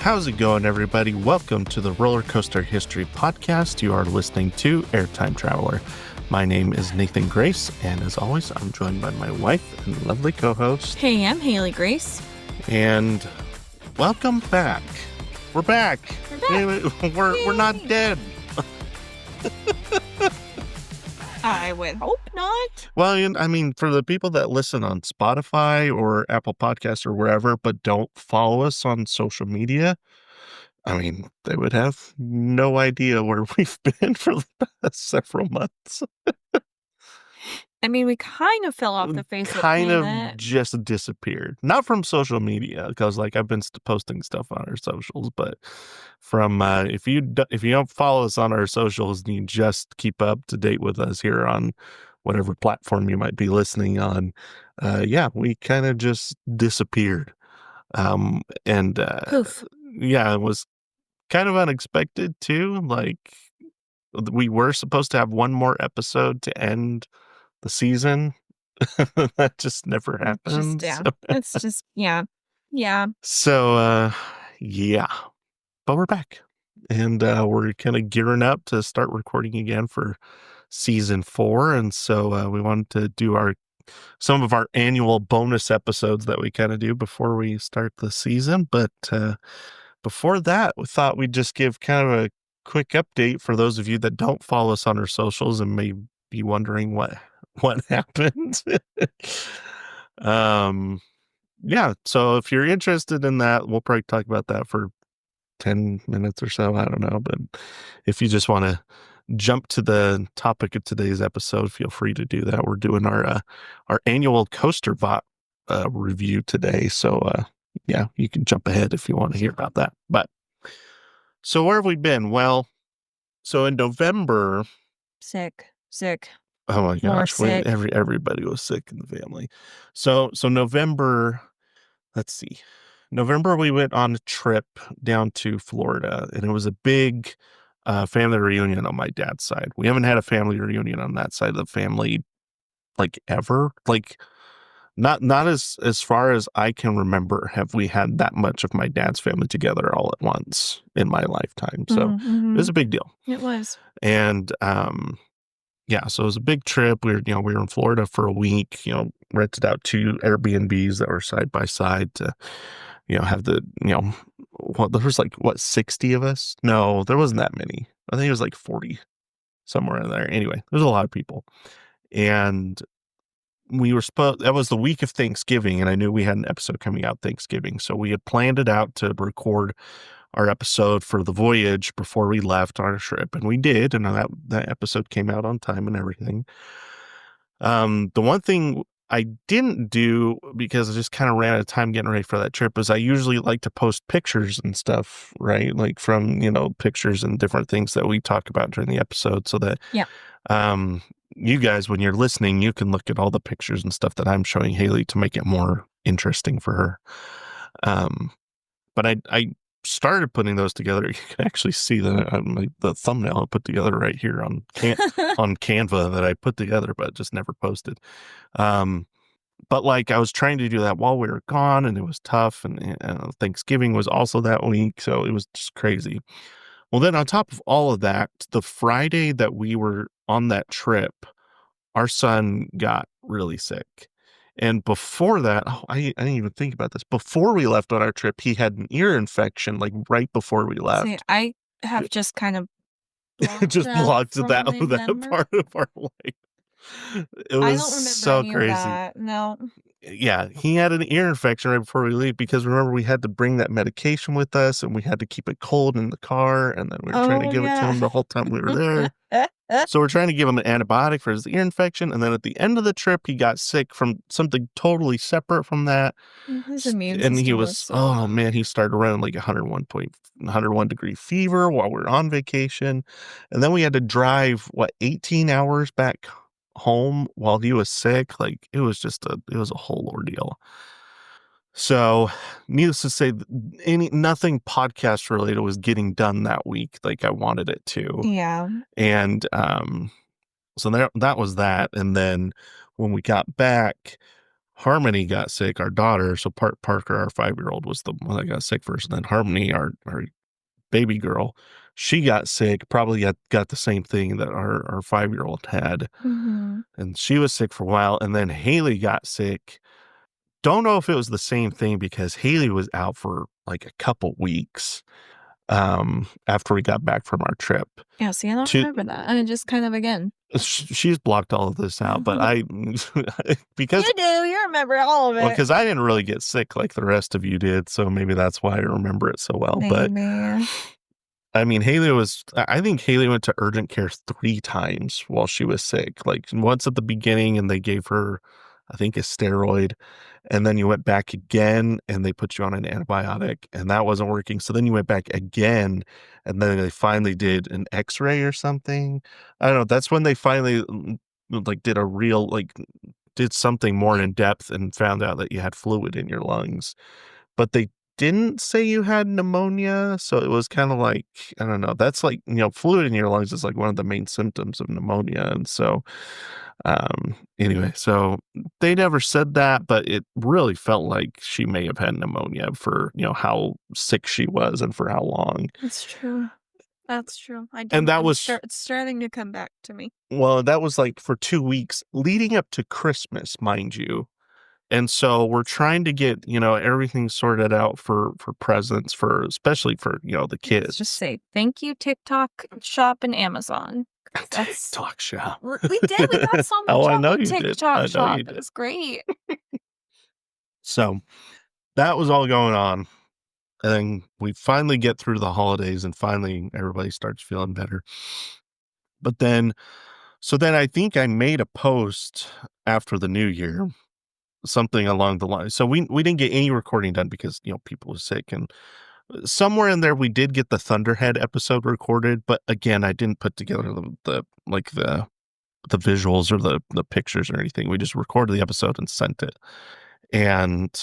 How's it going, everybody? Welcome to the Roller Coaster History Podcast. You are listening to Airtime Traveler. My name is Nathan Grace, and as always, I'm joined by my wife and lovely co-host. Hey, I'm Haley Grace. And welcome back. We're back. We're not dead. I would hope not. Well, I mean, for the people that listen on Spotify or Apple Podcasts or wherever, but don't follow us on social media, I mean, they would have no idea where we've been for the past several months. I mean, we kind of fell off the face of the planet. Just disappeared. Not from social media, because I've been posting stuff on our socials, but from if you don't follow us on our socials and you just keep up to date with us here on whatever platform you might be listening on, we kind of just disappeared. Poof. Yeah, it was kind of unexpected too. We were supposed to have one more episode to end the season. That just never happened. It's just, yeah. So, but we're back, and we're kind of gearing up to start recording again for season 4. And so we wanted to do some of our annual bonus episodes that we kind of do before we start the season. But before that, we thought we'd just give kind of a quick update for those of you that don't follow us on our socials and may be wondering what happened. So if you're interested in that, we'll probably talk about that for 10 minutes or so. I don't know. But if you just want to jump to the topic of today's episode, feel free to do that. We're doing our annual Coaster Bot review today. So you can jump ahead if you want to hear about that. But so where have we been? Well, so in November, Sick. Oh my gosh, everybody was sick in the family. So November, let's see. November, we went on a trip down to Florida, and it was a big family reunion on my dad's side. We haven't had a family reunion on that side of the family ever. Not as far as I can remember have we had that much of my dad's family together all at once in my lifetime. So It was a big deal. It was. And so it was a big trip. We were in Florida for a week, rented out 2 Airbnbs that were side by side to, have the, there was 60 of us? No, there wasn't that many. I think it was 40 somewhere in there. Anyway, there's a lot of people. And we were that was the week of Thanksgiving, and I knew we had an episode coming out Thanksgiving. So we had planned it out to record our episode for the voyage before we left on our trip, and we did, and that episode came out on time and everything. The one thing I didn't do, because I just kind of ran out of time getting ready for that trip, is I usually like to post pictures and stuff, right? From pictures and different things that we talk about during the episode, so that you guys, when you're listening, you can look at all the pictures and stuff that I'm showing Haley to make it more interesting for her. But I started putting those together. You can actually see the thumbnail I put together right here on on Canva that I put together, but just never posted. But I was trying to do that while we were gone, and it was tough. And Thanksgiving was also that week, so it was just crazy. Well, then on top of all of that, the Friday that we were on that trip, our son got really sick. And before that, I didn't even think about this. Before we left on our trip, he had an ear infection, right before we left. See, I have just kind of blocked that part of our life. It was so crazy. That. No. Yeah, he had an ear infection right before we leave, because remember, we had to bring that medication with us, and we had to keep it cold in the car, and then we were trying to give it to him the whole time we were there. So we're trying to give him an antibiotic for his ear infection, and then at the end of the trip, he got sick from something totally separate from that. His immune system he was he started running 101 degree fever while we were on vacation, and then we had to drive 18 hours back home while he was sick. It was a whole ordeal. So needless to say, nothing podcast related was getting done that week I wanted it to. Yeah. And so that was that. And then when we got back, Harmony got sick, our daughter. So Parker, our 5-year-old, was the one that got sick first. And then Harmony, our baby girl, she got sick, probably got the same thing that our 5-year-old had. Mhm. And she was sick for a while. And then Haley got sick. Don't know if it was the same thing because Haley was out for like a couple weeks after we got back from our trip. Yeah, see, I don't To remember that. I just kind of again. she's blocked all of this out, but I because You do. You remember all of well, it. because I didn't really get sick like the rest of you did, so maybe that's why I remember it so well. But Maybe. I mean, I think Haley went to urgent care 3 times while she was sick. Like once at the beginning, and they gave her, I think, a steroid, and then you went back again, and they put you on an antibiotic, and that wasn't working. So then you went back again, and then they finally did an X-ray or something. I don't know. That's when they finally like did a real like did something more in depth and found out that you had fluid in your lungs, but they didn't say you had pneumonia. So it was kind of like, I don't know. That's like, fluid in your lungs is like one of the main symptoms of pneumonia. And so, anyway, so they never said that, but it really felt like she may have had pneumonia for, how sick she was and for how long. That's true. That's true. And that was, It's starting to come back to me. well, that was like for 2 weeks leading up to Christmas, mind you. And so we're trying to get, everything sorted out for presents especially for, the Let's kids. just say thank you, TikTok Shop and Amazon. That's TikTok Shop. we did. We got so much Oh, I on know the you did. TikTok I know Shop. you It did. was great. So that was all going on. And then we finally get through the holidays and finally everybody starts feeling better. But then, so then I think I made a post after the new year, something along the line. So we didn't get any recording done because, people were sick, and somewhere in there we did get the Thunderhead episode recorded, but again, I didn't put together the visuals or the pictures or anything. We just recorded the episode and sent it. And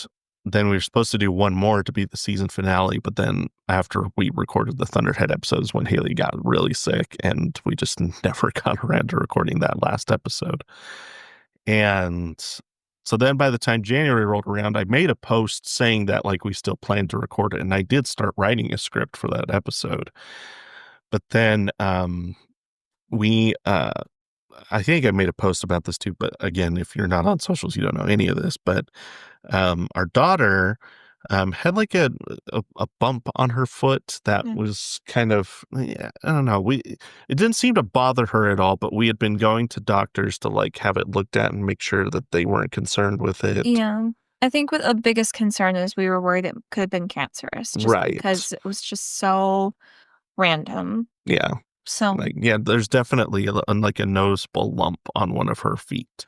then we were supposed to do one more to be the season finale, but then after we recorded the Thunderhead episodes, when Haley got really sick, and we just never got around to recording that last episode. And so then by the time January rolled around, I made a post saying that like we still planned to record it, and I did start writing a script for that episode. But then we I think I made a post about this too, but again, if you're not on socials, you don't know any of this. But our daughter had like a bump on her foot that was kind of, I don't know. It didn't seem to bother her at all, but we had been going to doctors to like have it looked at and make sure that they weren't concerned with it. Yeah. I think what the biggest concern is we were worried it could have been cancerous, just Right. because it was just so random. Yeah. So like, yeah, there's definitely like a noticeable lump on one of her feet.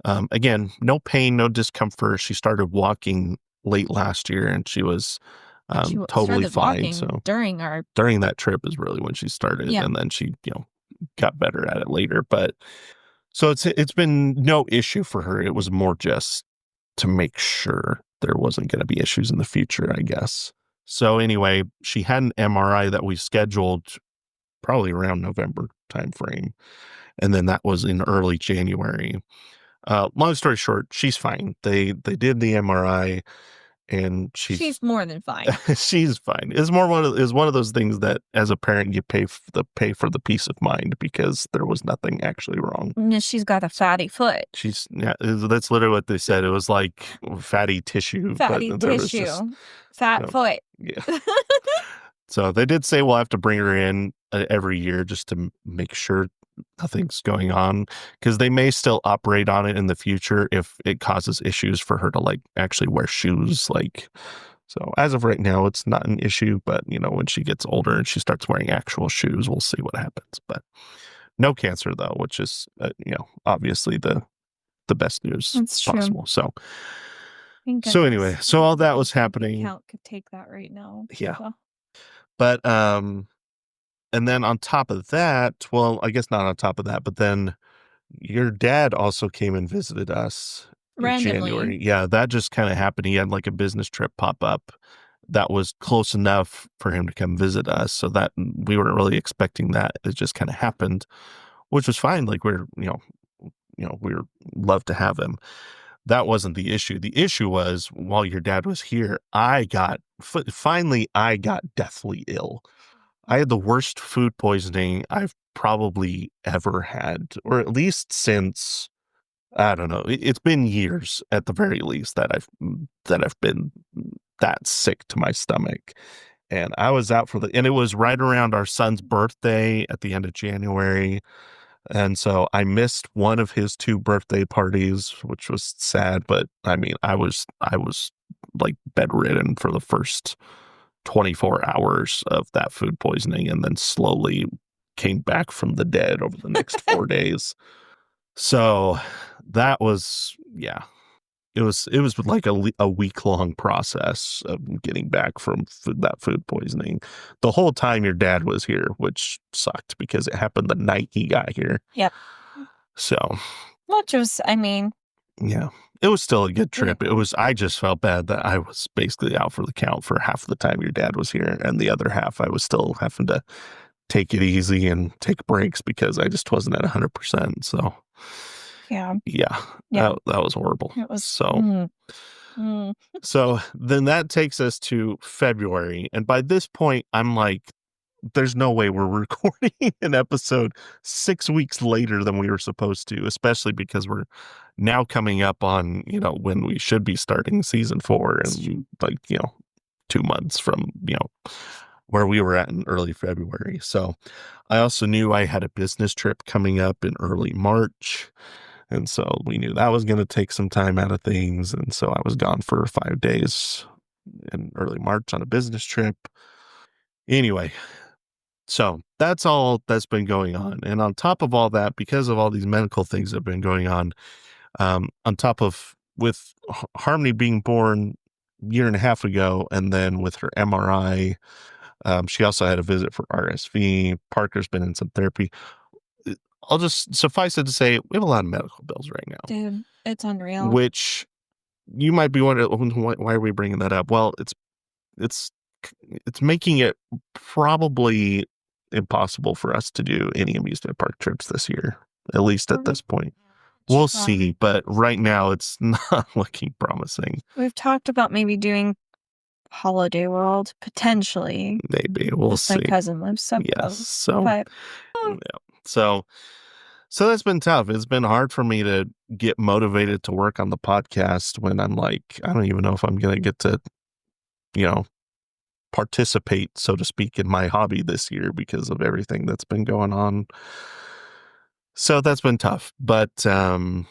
Again, no pain, no discomfort. She started walking late last year, and she was totally fine. So during that trip is really when she started, and then she, got better at it later. But so it's been no issue for her. It was more just to make sure there wasn't going to be issues in the future, I guess. So anyway, she had an MRI that we scheduled probably around November timeframe, and then that was in early January. Long story short, she's fine. They did the MRI, and she's more than fine. She's fine. It's more one of those things that as a parent you pay for the peace of mind because there was nothing actually wrong. And she's got a fatty foot. That's literally what they said. It was like fatty tissue. Fat foot. Yeah. So they did say we'll have to bring her in every year just to make sure nothing's going on, because they may still operate on it in the future if it causes issues for her to like actually wear shoes. So as of right now, it's not an issue, but when she gets older and she starts wearing actual shoes, we'll see what happens. But no cancer though, which is obviously the best news possible. So anyway, so all that was happening. Count could take that right now. Yeah. So. But and then on top of that, well, I guess not on top of that, but then your dad also came and visited us randomly in January. Yeah, that just kind of happened. He had like a business trip pop up that was close enough for him to come visit us, so that we weren't really expecting that. It just kind of happened, which was fine. Like we're love to have him. that wasn't the issue. The issue was while your dad was here, finally I got deathly ill. I had the worst food poisoning I've probably ever had, or at least since, I don't know. It's been years at the very least that I've been that sick to my stomach. And I was out and it was right around our son's birthday at the end of January. And so I missed one of his two birthday parties, which was sad, but I mean, I was like bedridden for the first 24 hours of that food poisoning and then slowly came back from the dead over the next 4 days. So that was, yeah, it was like a week long process of getting back from that food poisoning. The whole time your dad was here, which sucked because it happened the night he got here. Yep. So, Which was, I mean, yeah, it was still a good trip. I just felt bad that I was basically out for the count for half the time your dad was here, and the other half I was still having to take it easy and take breaks because I just wasn't at 100%. So, yeah. yeah, Yeah. that was horrible. It was So then that takes us to February. And by this point, I'm like, there's no way we're recording an episode 6 weeks later than we were supposed to, especially because we're now coming up on, when we should be starting season 4 and like, 2 months from, where we were at in early February. So I also knew I had a business trip coming up in early March. And so we knew that was going to take some time out of things. And so I was gone for 5 days in early March on a business trip. Anyway, so that's all that's been going on. And on top of all that, because of all these medical things that have been going on top of with Harmony being born a year and a half ago, and then with her MRI, she also had a visit for RSV. Parker's been in some therapy. I'll just suffice it to say we have a lot of medical bills right now. Dude, it's unreal. Which you might be wondering, why are we bringing that up? Well, it's making it probably impossible for us to do any amusement park trips this year, at least at this point. We'll see, but right now it's not looking promising. We've talked about maybe doing Holiday World, potentially. Maybe we'll see. My cousin lives so yes, close. so But yeah. So that's been tough. It's been hard for me to get motivated to work on the podcast when I'm like, I don't even know if I'm going to get to, participate, so to speak, in my hobby this year because of everything that's been going on. So that's been tough, but yeah.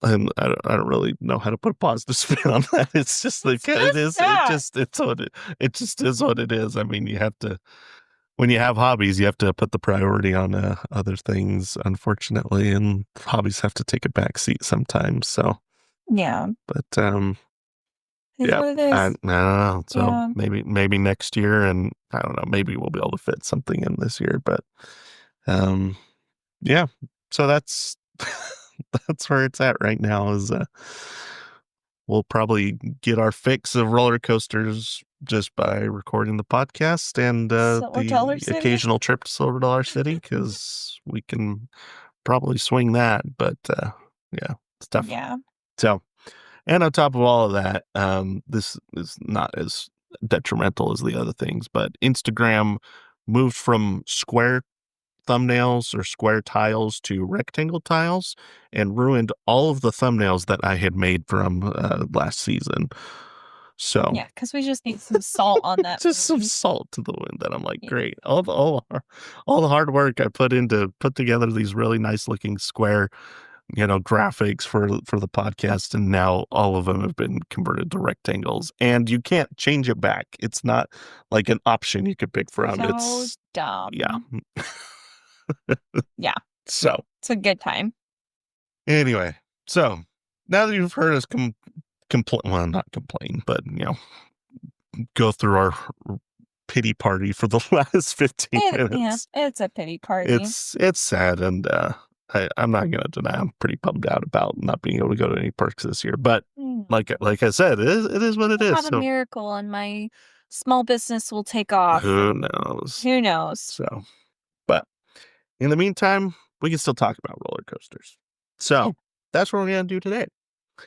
And I don't really know how to put a positive spin on that. It's just like it just is what it is. I mean, when you have hobbies, you have to put the priority on other things, unfortunately, and hobbies have to take a back seat sometimes. So yeah, but yeah, I don't know. So maybe next year, and I don't know, maybe we'll be able to fit something in this year. But yeah. So that's that's where it's at right now. Is we'll probably get our fix of roller coasters just by recording the podcast and the occasional trip to Silver Dollar City, because we can probably swing that. But yeah, it's tough. Yeah. So, and on top of all of that, this is not as detrimental as the other things, but Instagram moved from square thumbnails or square tiles to rectangle tiles and ruined all of the thumbnails that I had made from last season. So yeah, because we just need some salt on that. Just some salt to the wound. That I'm like, great. All the hard work I put into put together these really nice looking square, graphics for the podcast, and now all of them have been converted to rectangles, and you can't change it back. It's not like an option you could pick from. So it's dumb. Yeah. Yeah. So it's a good time. Anyway, so now that you've heard us well, not complain, but go through our pity party for the last 15 minutes. Yeah, it's a pity party. It's sad, and I'm not gonna deny I'm pretty bummed out about not being able to go to any parks this year. But like I said, it is what it is. Have a miracle, and my small business will take off. Who knows? Who knows? So, but in the meantime, we can still talk about roller coasters. So That's what we're going to do today.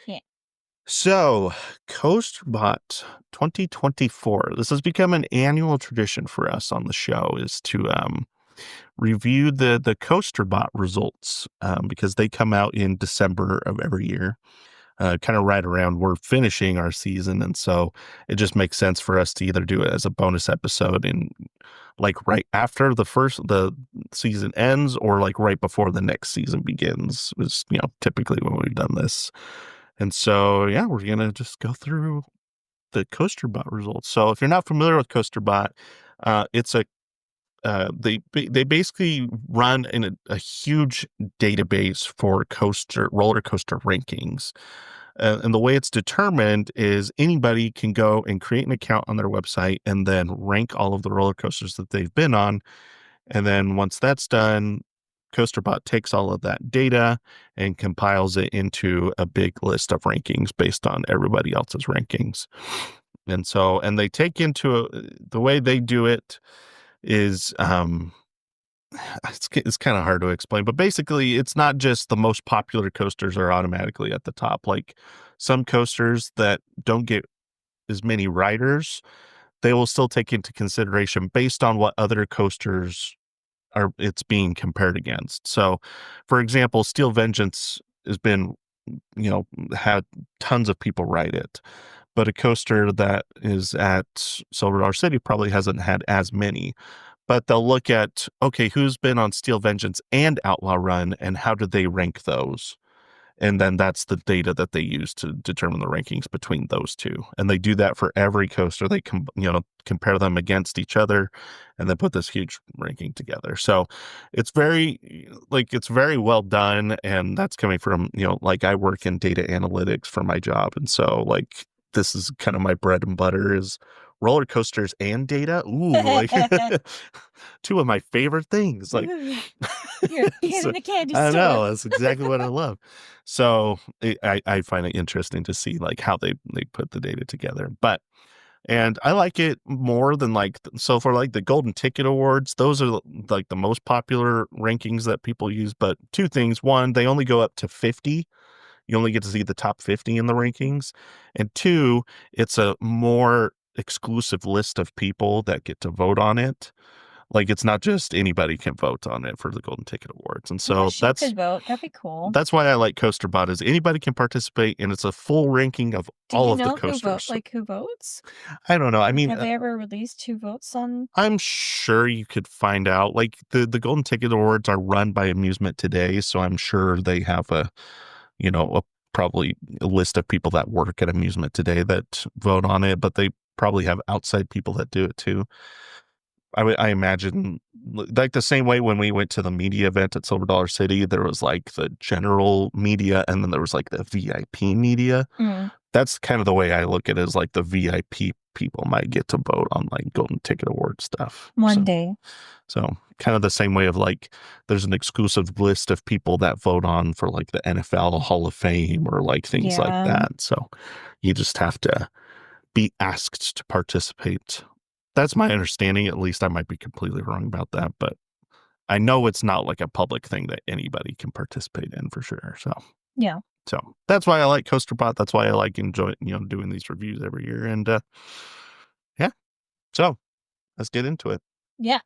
Yeah. So, CoasterBot 2024. This has become an annual tradition for us on the show is to review the CoasterBot results because they come out in December of every year. Kind of right around we're finishing our season, and so it just makes sense for us to either do it as a bonus episode in like right after the season ends or like right before the next season begins is typically when we've done this. And so yeah, we're gonna just go through the CoasterBot results. So if you're not familiar with CoasterBot, it's a they basically run in a huge database for roller coaster rankings. And the way it's determined is anybody can go and create an account on their website and then rank all of the roller coasters that they've been on. And then once that's done, CoasterBot takes all of that data and compiles it into a big list of rankings based on everybody else's rankings. And so, and they take into the way they do it is it's kind of hard to explain, but basically it's not just the most popular coasters are automatically at the top. Like some coasters that don't get as many riders, they will still take into consideration based on what other coasters are it's being compared against. So for example, Steel Vengeance has been, had tons of people ride it, but a coaster that is at Silver Dollar City probably hasn't had as many. But they'll look at, okay, who's been on Steel Vengeance and Outlaw Run, and how did they rank those? And then that's the data that they use to determine the rankings between those two. And they do that for every coaster. They compare them against each other and then put this huge ranking together. So it's very well done. And that's coming from, like I work in data analytics for my job. And so like this is kind of my bread and butter is roller coasters and data. Ooh, like two of my favorite things. Like You're a kid so, in a candy I store. know that's exactly what I love. So I find it interesting to see like how they put the data together. And I like it more than so for like the Golden Ticket Awards, those are like the most popular rankings that people use. But two things: one, they only go up to 50. You only get to see the top 50 in the rankings. And two, it's a more exclusive list of people that get to vote on it. Like it's not just anybody can vote on it for the Golden Ticket Awards. And I so wish you could vote. That'd be cool. that's why I like CoasterBot is anybody can participate and it's a full ranking of Do all you of the know who coasters. who votes? I don't know. I Like, mean, have they ever released who votes on? I'm sure you could find out. Like the Golden Ticket Awards are run by Amusement Today, so I'm sure they have probably a list of people that work at Amusement Today that vote on it, but they probably have outside people that do it too. I imagine like the same way when we went to the media event at Silver Dollar City, there was like the general media and then there was like the VIP media. Mm. That's kind of the way I look at it as like the VIP people might get to vote on like Golden Ticket Award stuff. One day. So kind of the same way of like there's an exclusive list of people that vote on for like the NFL Hall of Fame or like things like that. So you just have to be asked to participate. That's my understanding. At least I might be completely wrong about that, but I know it's not like a public thing that anybody can participate in for sure. So Yeah. so that's why I like CoasterBot. That's why I like enjoying doing these reviews every year. And yeah, so let's get into it. Yeah.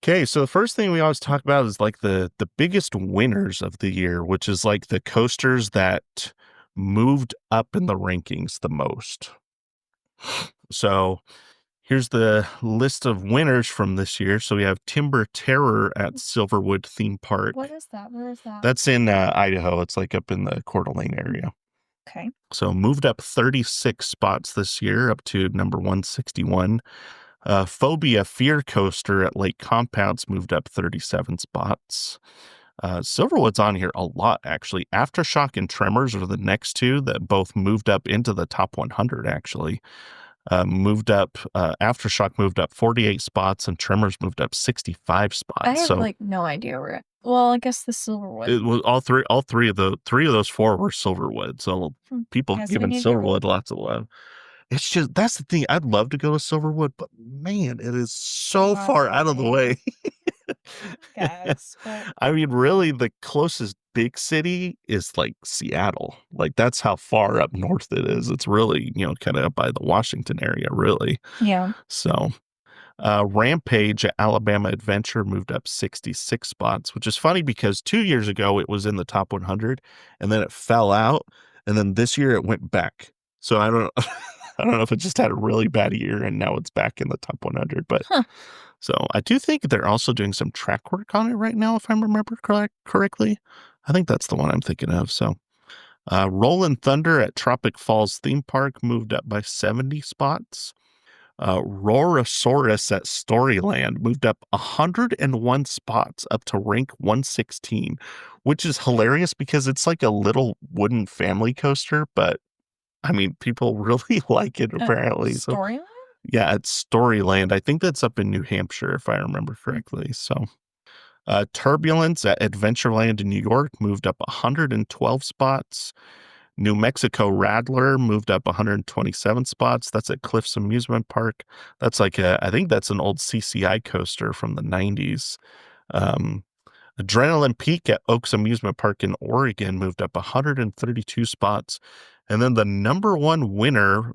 Okay, so the first thing we always talk about is like the biggest winners of the year, which is like the coasters that moved up in the rankings the most. So here's the list of winners from this year. So we have Timber Terror at Silverwood Theme Park. What is that? Where is that? That's in Idaho. It's like up in the Coeur d'Alene area. Okay. So moved up 36 spots this year, up to number 161. Phobia Fear Coaster at Lake Compounce moved up 37 spots. Silverwood's on here a lot, actually. Aftershock and Tremors are the next two that both moved up into the top 100, actually. Aftershock moved up 48 spots and Tremors moved up 65 spots. I have like no idea where well, I guess the Silverwood. It was all three of those four were Silverwood. So people giving Silverwood lots of love. It's just that's the thing. I'd love to go to Silverwood, but man, it is so far out of the way. Guys, but I mean, really, the closest big city is like Seattle. Like that's how far up north it is. It's really, kind of up by the Washington area, really. Yeah. So Rampage at Alabama Adventure moved up 66 spots, which is funny because 2 years ago it was in the top 100 and then it fell out. And then this year it went back. So I don't I don't know if it just had a really bad year and now it's back in the top 100. But Huh. so I do think they're also doing some track work on it right now, if I remember correctly. I think that's the one I'm thinking of. So Rolling Thunder at Tropic Falls Theme Park moved up by 70 spots. Rorosaurus at Storyland moved up 101 spots up to rank 116, which is hilarious because it's like a little wooden family coaster, but I mean, people really like it apparently. So, Storyline? yeah, it's Storyland. I think that's up in New Hampshire, if I remember correctly. So, Turbulence at Adventureland in New York moved up 112 spots. New Mexico Rattler moved up 127 spots. That's at Cliffs Amusement Park. That's like I think that's an old CCI coaster from the 90s. Um, Adrenaline Peak at Oaks Amusement Park in Oregon moved up 132 spots. And then the number one winner,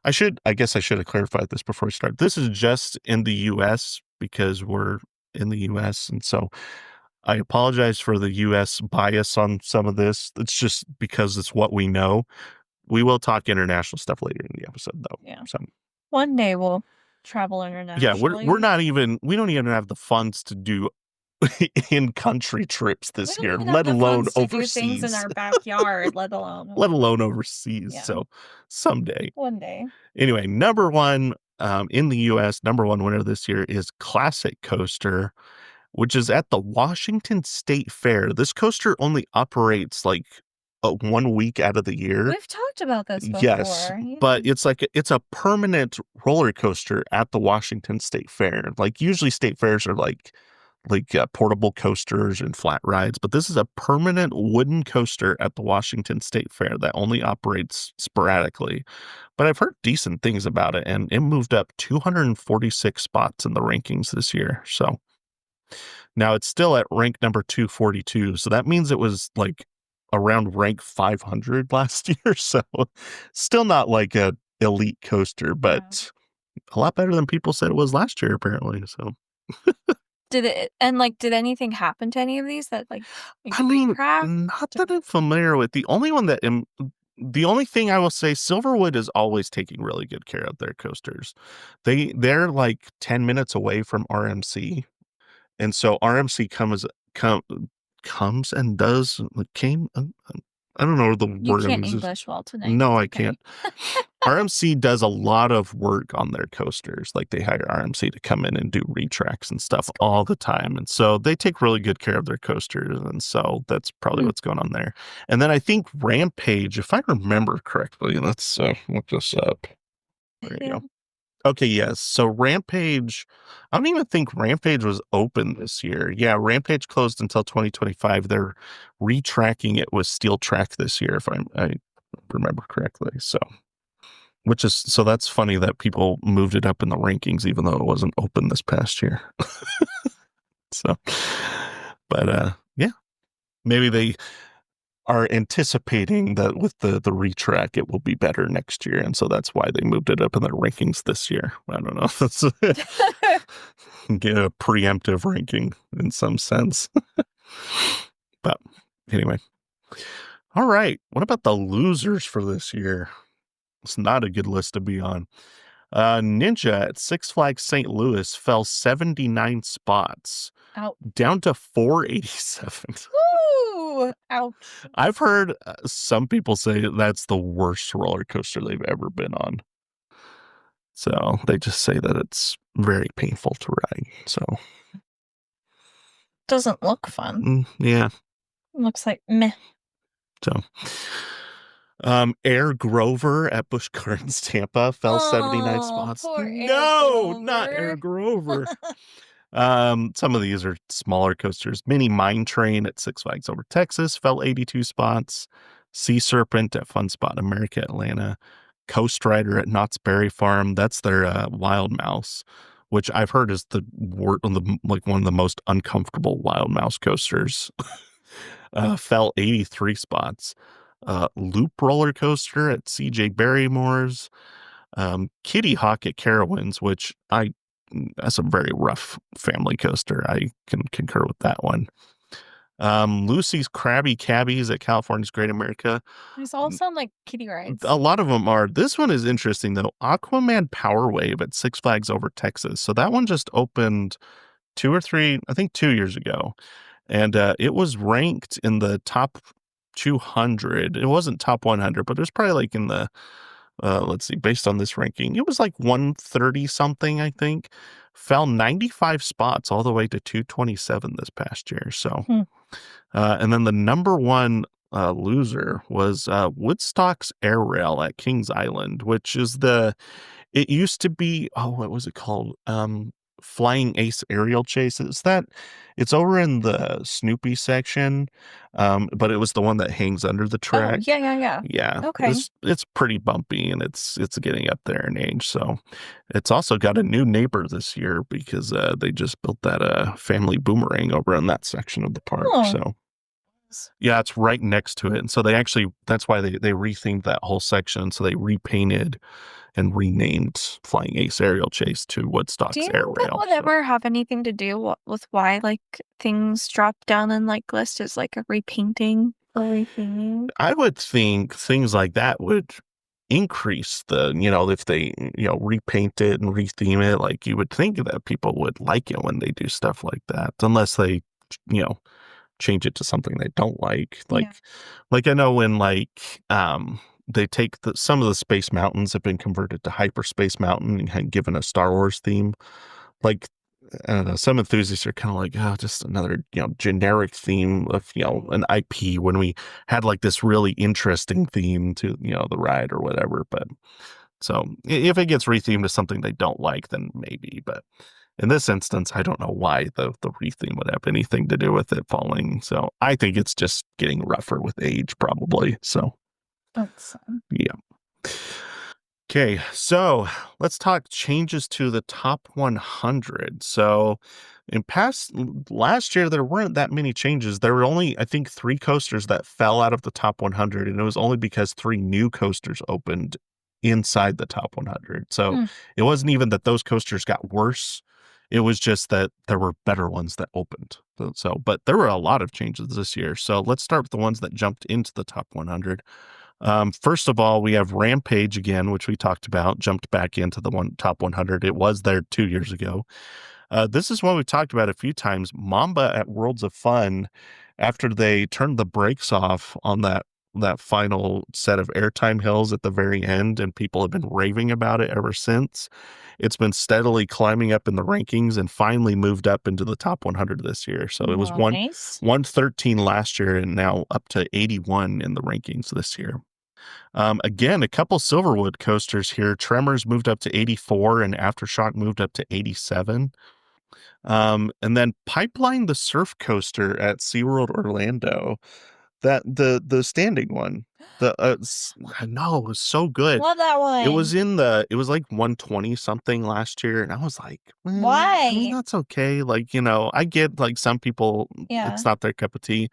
I guess I should have clarified this before we start. This is just in the US because we're in the US. And so I apologize for the US bias on some of this. It's just because it's what we know. We will talk international stuff later in the episode, though. Yeah. So One day we'll travel yeah, internationally. we don't even have the funds to do in-country trips We this don't year, even have let the alone funds to do things in overseas. our backyard, let alone Let alone overseas. Yeah. So someday. one day. Anyway, number one in the US, number one winner this year is Classic Coaster, which is at the Washington State Fair. This coaster only operates like 1 week out of the year. We've talked about this before. Yes, but it's a permanent roller coaster at the Washington State Fair. Like usually state fairs are like portable coasters and flat rides, but this is a permanent wooden coaster at the Washington State Fair that only operates sporadically. But I've heard decent things about it, and it moved up 246 spots in the rankings this year. So now it's still at rank number 242. So that means it was like around rank 500 last year. So still not like a elite coaster, but a lot better than people said it was last year, apparently. So did anything happen to any of these that I mean, cracked? not that I'm familiar with. The only thing I will say, Silverwood is always taking really good care of their coasters. They're like 10 minutes away from RMC. And so RMC comes and does came. I don't know the You word. can't English well tonight. No, I Okay. can't. RMC does a lot of work on their coasters. Like they hire RMC to come in and do retracks and stuff all the time. And so they take really good care of their coasters. And so that's probably what's going on there. And then I think Rampage, if I remember correctly, let's look this up. There you go. Okay, yes. So Rampage, I don't even think Rampage was open this year. Yeah, Rampage closed until 2025. They're retracking it with Steel Track this year, if I remember correctly. So that's funny that people moved it up in the rankings, even though it wasn't open this past year. So, but yeah, maybe they are anticipating that with the retrack, it will be better next year. And so that's why they moved it up in their rankings this year. I don't know if that's get a preemptive ranking in some sense. But anyway. All right. What about the losers for this year? It's not a good list to be on. Ninja at Six Flags St. Louis fell 79 spots. Ouch. Down to 487. Ooh, ouch. I've heard some people say that's the worst roller coaster they've ever been on. So they just say that it's very painful to ride. So doesn't look fun. Yeah. Looks like meh. So Air Grover at Busch Gardens Tampa fell 79 spots. No, not Air Grover. Some of these are smaller coasters. Mini Mine Train at Six Flags Over Texas fell 82 spots. Sea Serpent at Fun Spot America Atlanta. Coast Rider at Knott's Berry Farm. That's their Wild Mouse, which I've heard is one of the most uncomfortable Wild Mouse coasters fell 83 spots. Loop roller coaster at CJ Barrymore's. Kitty Hawk at Carowinds, which that's a very rough family coaster. I can concur with that one. Lucy's Krabby Cabbies at California's Great America. These all sound like kiddie rides. A lot of them are. This one is interesting though. Aquaman Power Wave at Six Flags Over Texas. So that one just opened 2 years ago, and it was ranked in the top 200. It wasn't top 100, but it was probably like in the let's see, based on this ranking, it was like 130 something, I think. Fell 95 spots all the way to 227 this past year. So, and then the number one loser was Woodstock's Air Rail at Kings Island, which is it used to be, what was it called? Flying Ace Aerial Chase. It's over in the Snoopy section, but it was the one that hangs under the Oh, track. yeah. Yeah. Okay. It's pretty bumpy, and it's getting up there in age. So it's also got a new neighbor this year because they just built that family boomerang over in that section of the park. Oh. So yeah, it's right next to it. And so that's why they rethemed that whole section. So they repainted and renamed Flying Ace Aerial Chase to Woodstock's Do you Air think that Rail. would ever have anything to do with why like things drop down in like list as like a repainting or retheming? I would think things like that would increase if they, repaint it and retheme it, like you would think that people would like it when they do stuff like that, unless they, you know, change it to something they don't like. Like I know when they take some of the Space Mountains have been converted to Hyperspace Mountain and had given a Star Wars theme. Like, I don't know, some enthusiasts are kind of like, oh, just another, generic theme of, an IP when we had like this really interesting theme to, the ride or whatever. But so if it gets rethemed to something they don't like, then maybe. But in this instance, I don't know why the retheme would have anything to do with it falling. So I think it's just getting rougher with age, probably. So, That's yeah. Okay, so let's talk changes to the top 100. So, last year, there weren't that many changes. There were only, I think, 3 coasters that fell out of the top 100, and it was only because 3 new coasters opened inside the top 100. So, it wasn't even that those coasters got worse. It was just that there were better ones that opened. But there were a lot of changes this year. So, let's start with the ones that jumped into the top 100. First of all, we have Rampage again, which we talked about, jumped back into the top 100. It was there 2 years ago. This is one we talked about a few times. Mamba at Worlds of Fun, after they turned the brakes off on that final set of airtime hills at the very end, and people have been raving about it ever since. It's been steadily climbing up in the rankings and finally moved up into the top 100 this year. So it was nice. 113 last year and now up to 81 in the rankings this year. Again, a couple Silverwood coasters here. Tremors moved up to 84 and Aftershock moved up to 87. And then Pipeline the Surf Coaster at SeaWorld Orlando. That the standing one. I know, it was so good. Love that one. It was like 120 something last year, and I was like, why? I mean, that's okay. Like, I get like some people, it's not their cup of tea.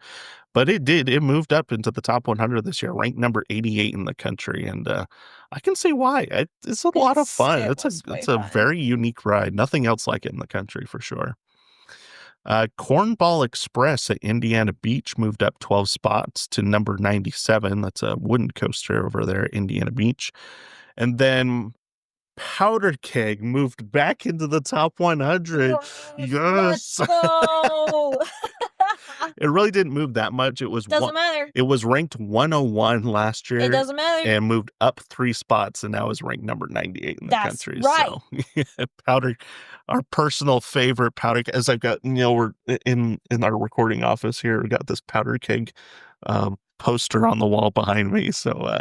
But it moved up into the top 100 this year, ranked number 88 in the country. And I can see why. It's a lot of fun. It's a very unique ride. Nothing else like it in the country for sure. Cornball Express at Indiana Beach moved up 12 spots to number 97. That's a wooden coaster over there at Indiana Beach. And then Powder Keg moved back into the top 100. Yes. It really didn't move that much. Doesn't matter. It was ranked 101 last year. It doesn't matter. And moved up 3 spots and now is ranked number 98 in the country. Right. So Powder, our personal favorite Powder Keg, as I've got, we're in our recording office here, we got this Powder Keg poster on the wall behind me. So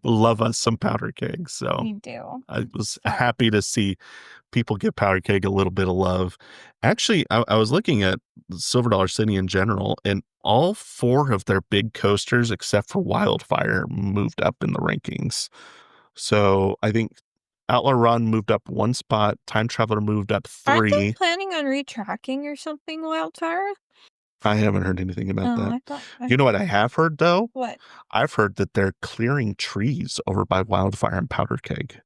love us some Powder Keg. So we do. I was happy to see people give Powder Keg a little bit of love. Actually, I was looking at Silver Dollar City in general, and all 4 of their big coasters, except for Wildfire, moved up in the rankings. So I think Outlaw Run moved up 1 spot. Time Traveler moved up 3. Aren't they planning on retracking or something, Wildfire? I haven't heard anything about Oh, that. I thought You know what I have heard, though? what? I've heard that they're clearing trees over by Wildfire and Powder Keg.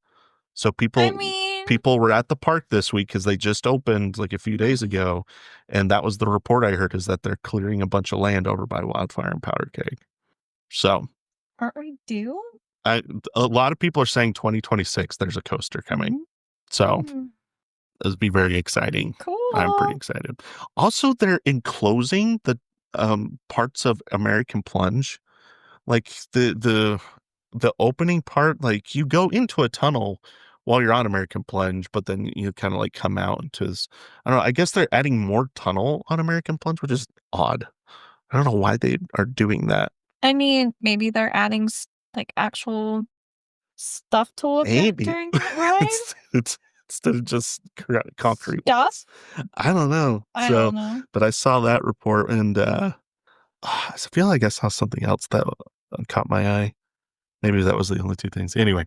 So I people mean, people were at the park this week because they just opened like a few days ago, and that was the report I heard, is that they're clearing a bunch of land over by Wildfire and Powder Keg. So aren't we due? a lot of people are saying 2026 there's a coaster coming. So Mm, this would be very exciting. I'm pretty cool. excited. Also, they're enclosing the parts of American Plunge, like the opening part. Like you go into a tunnel while you're on American Plunge, but then you kind of like come out into this. I don't know. I guess they're adding more tunnel on American Plunge, which is odd. I don't know why they are doing that. I mean, maybe they're adding like actual stuff to look at Maybe during that ride. it's instead of just concrete Stuff? walls. I don't know. I So, don't know. but I saw that report, and I feel like I saw something else that caught my eye. Maybe that was the only two things. Anyway,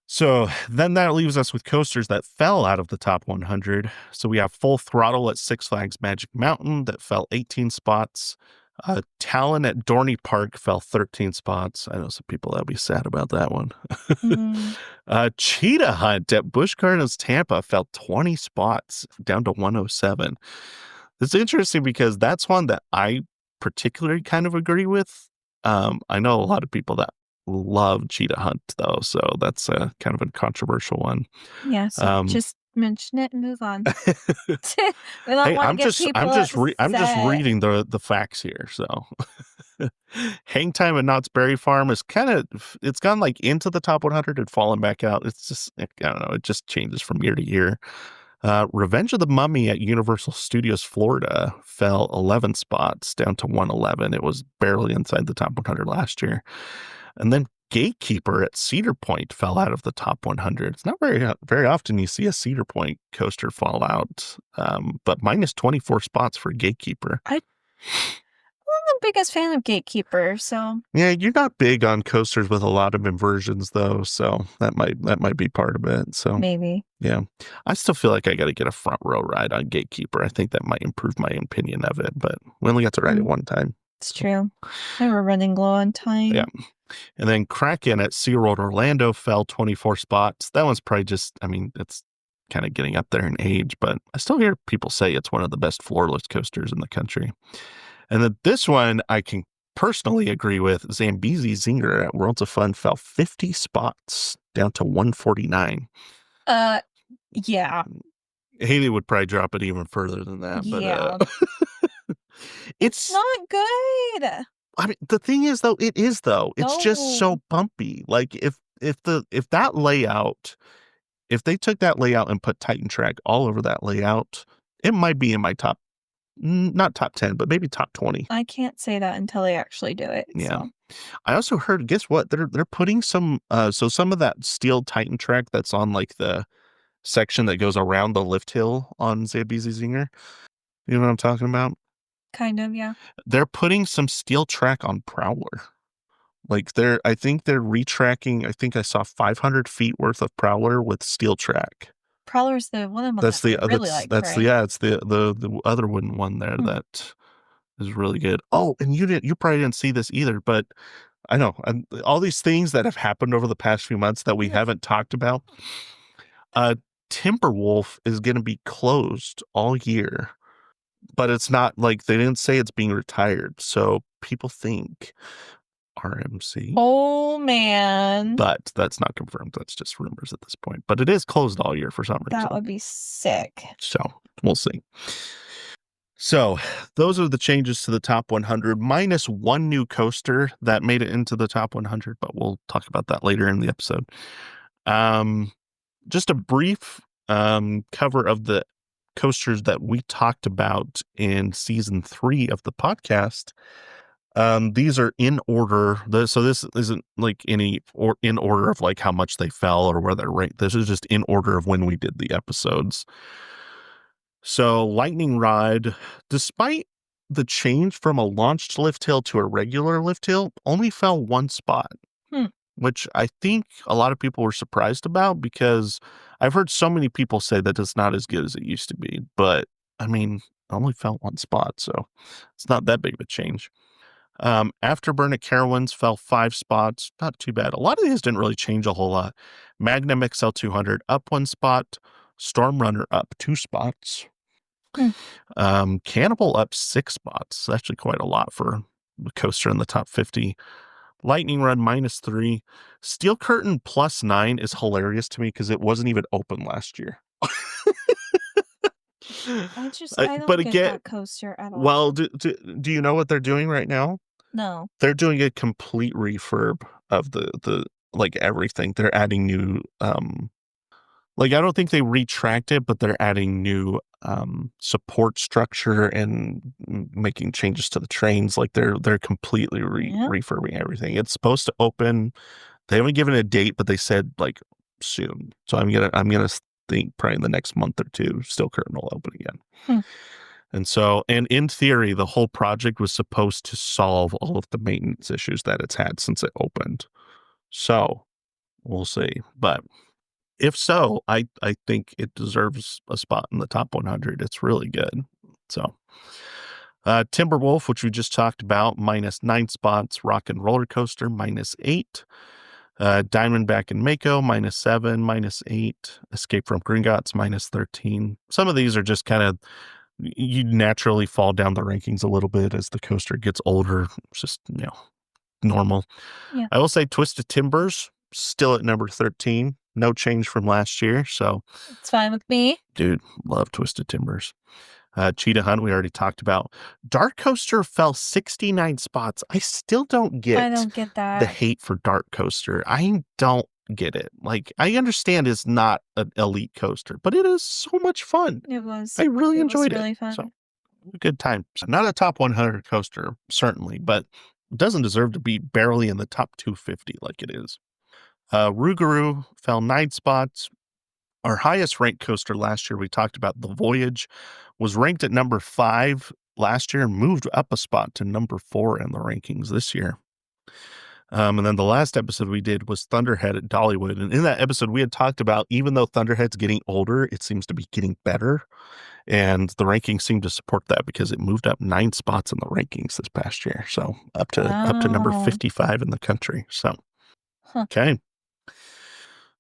so then that leaves us with coasters that fell out of the top 100. So we have Full Throttle at Six Flags Magic Mountain that fell 18 spots. Talon at Dorney Park fell 13 spots. I know some people that'll be sad about that one. Mm. Cheetah Hunt at Busch Gardens Tampa fell 20 spots down to 107. It's interesting because that's one that I particularly kind of agree with. I know a lot of people that love Cheetah Hunt though, so that's kind of a controversial one. Yeah, so just mention it and move on. We don't Hey, want to get people upset. I'm just reading the facts here. So, Hang Time at Knott's Berry Farm is it's gone like into the top 100 and fallen back out. It's just, I don't know, it just changes from year to year. Revenge of the Mummy at Universal Studios Florida fell 11 spots down to 111. It was barely inside the top 100 last year. And then Gatekeeper at Cedar Point fell out of the top 100. It's not very often you see a Cedar Point coaster fall out, but minus 24 spots for Gatekeeper. I'm the biggest fan of Gatekeeper, so Yeah, you're not big on coasters with a lot of inversions though, so that might be part of it. So maybe. yeah, I still feel like I got to get a front row ride on Gatekeeper. I think that might improve my opinion of it, but we only got to ride it one time. It's true. And we're running low on time. Yeah. And then Kraken at SeaWorld Orlando fell 24 spots. That one's probably just, I mean, it's kind of getting up there in age, but I still hear people say it's one of the best floorless coasters in the country. And then this one I can personally agree with. Zambezi Zinger at Worlds of Fun fell 50 spots down to 149. Yeah. Haley would probably drop it even further than that. Yeah. But it's not good. I mean, the thing is, though, it's just so bumpy. Like if that layout, if they took that layout and put Titan Track all over that layout, it might be in my not top 10, but maybe top 20. I can't say that until they actually do it. Yeah. So. I also heard, guess what? They're putting some, so some of that steel Titan Track that's on like the section that goes around the lift hill on Zambezi Zinger. You know what I'm talking about? Kind of, yeah. They're putting some steel track on Prowler. Like I think they're retracking. I think I saw 500 feet worth of Prowler with steel track. Prowler's the one of them That's the really like. That's right? it's the other one there that is really good. Oh, and you probably didn't see this either, but I know all these things that have happened over the past few months that we haven't talked about. Timberwolf is going to be closed all year, but it's not like they didn't say it's being retired. So people think RMC. Oh man. But that's not confirmed. That's just rumors at this point. But it is closed all year for some reason. That would be sick. So we'll see. So those are the changes to the top 100, minus one new coaster that made it into the top 100, but we'll talk about that later in the episode. Just a brief cover of the coasters that we talked about in season 3 of the podcast. These are in order. So this isn't like any in order of like how much they fell or where they're ranked. This is just in order of when we did the episodes. So Lightning Rod, despite the change from a launched lift hill to a regular lift hill, only fell one spot, which I think a lot of people were surprised about because I've heard so many people say that it's not as good as it used to be. But I mean, I only fell one spot, so it's not that big of a change. Afterburn at Carowinds fell 5 spots. Not too bad. A lot of these didn't really change a whole lot. Magnum XL 200 up 1 spot. Storm Runner up 2 spots. Hmm. Cannibal up 6 spots. Actually quite a lot for the coaster in the top 50. Lightning Run -3. Steel Curtain +9 is hilarious to me because it wasn't even open last year. I But don't get again, that coaster at well, all. do you know what they're doing right now? No. They're doing a complete refurb of the like everything. They're adding new like I don't think they retract it, but they're adding new support structure and making changes to the trains. Like they're completely Yeah. refurbing everything. It's supposed to open. They haven't given a date, but they said like soon. So I'm gonna think probably in the next month or two, Steel Curtain will open again. Hmm. And in theory, the whole project was supposed to solve all of the maintenance issues that it's had since it opened. So we'll see. But if so, I think it deserves a spot in the top 100. It's really good. So, Timberwolf, which we just talked about, -9 spots. Rock and Roller Coaster, -8. Diamondback and Mako, -7, -8. Escape from Gringotts, -13. Some of these are just kind of, you naturally fall down the rankings a little bit as the coaster gets older. It's just, normal. Yeah. I will say Twisted Timbers, still at number 13. No change from last year. So, It's fine with me. dude, love Twisted Timbers. Cheetah Hunt, we already talked about. Dark Coaster fell 69 spots. I still don't I get don't get the that. hate for Dark Coaster. I don't get it. Like, I understand it's not an elite coaster, but it is so much fun. I really It was enjoyed it. really fun. So, good time. So not a top 100 coaster, certainly, but doesn't deserve to be barely in the top 250 like it is. Rougarou fell 9 spots. Our highest ranked coaster last year, we talked about The Voyage, was ranked at number 5 last year and moved up a spot to number 4 in the rankings this year. And then the last episode we did was Thunderhead at Dollywood. And in that episode, we had talked about even though Thunderhead's getting older, it seems to be getting better. And the rankings seem to support that because it moved up 9 spots in the rankings this past year. So up to number Wow. 55 in the country. So, Huh. okay.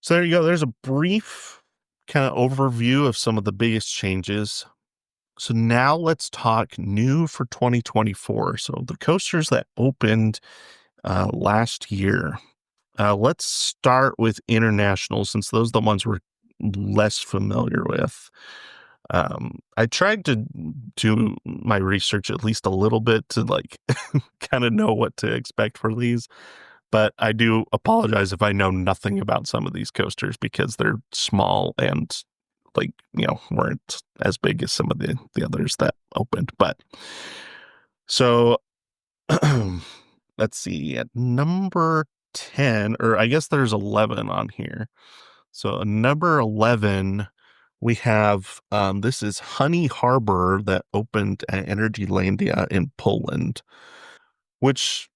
So there you go. There's a brief kind of overview of some of the biggest changes. So now let's talk new for 2024. So the coasters that opened last year. Let's start with international since those are the ones we're less familiar with. I tried to do my research at least a little bit to like kind of know what to expect for these. But I do apologize if I know nothing about some of these coasters because they're small and like, weren't as big as some of the others that opened. But so let's see, at number 10, or I guess there's 11 on here. So number 11, we have this is Honey Harbor that opened at Energylandia in Poland, which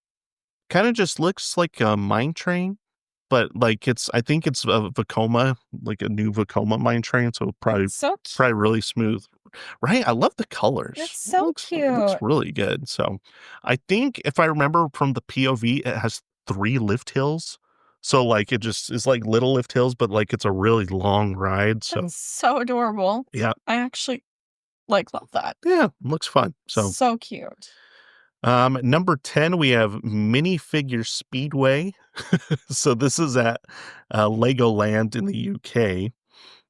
kind of just looks like a mine train, but like I think it's a Vekoma, like a new Vekoma mine train, so It's so probably really smooth. Right? I love the colors. It's so It looks cute. really good. So I think if I remember from the POV, it has 3 lift hills. So like it just is like little lift hills, but like it's a really long ride. So That's so adorable. yeah. I actually love that. Yeah, looks fun. So So cute. number 10, we have Minifigure Speedway. So this is at Legoland in the UK.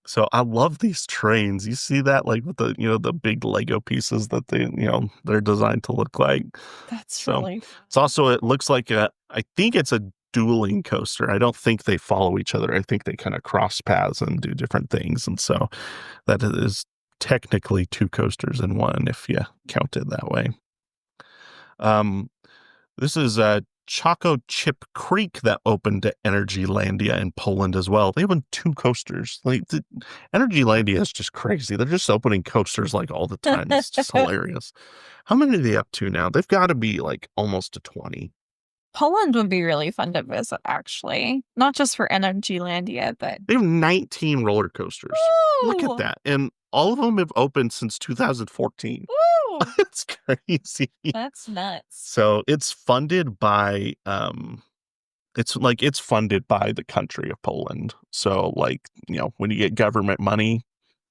So I love these trains. You see that like with the big Lego pieces that they're designed to look like. That's So really it's also, it looks like I think it's a dueling coaster. I don't think they follow each other. I think they kind of cross paths and do different things. And so that is technically 2 coasters in one if you count it that way. This is Choco Chip Creek that opened at Energylandia in Poland as well. They opened 2 coasters. Like Energylandia is just crazy. They're just opening coasters like all the time. It's just hilarious. How many are they up to now? They've got to be like almost to 20. Poland would be really fun to visit, actually. Not just for Energylandia, but They have 19 roller coasters. Look at Ooh! that. And all of them have opened since 2014. Woo! It's crazy. That's nuts. So it's funded by it's funded by the country of Poland. So like, when you get government money,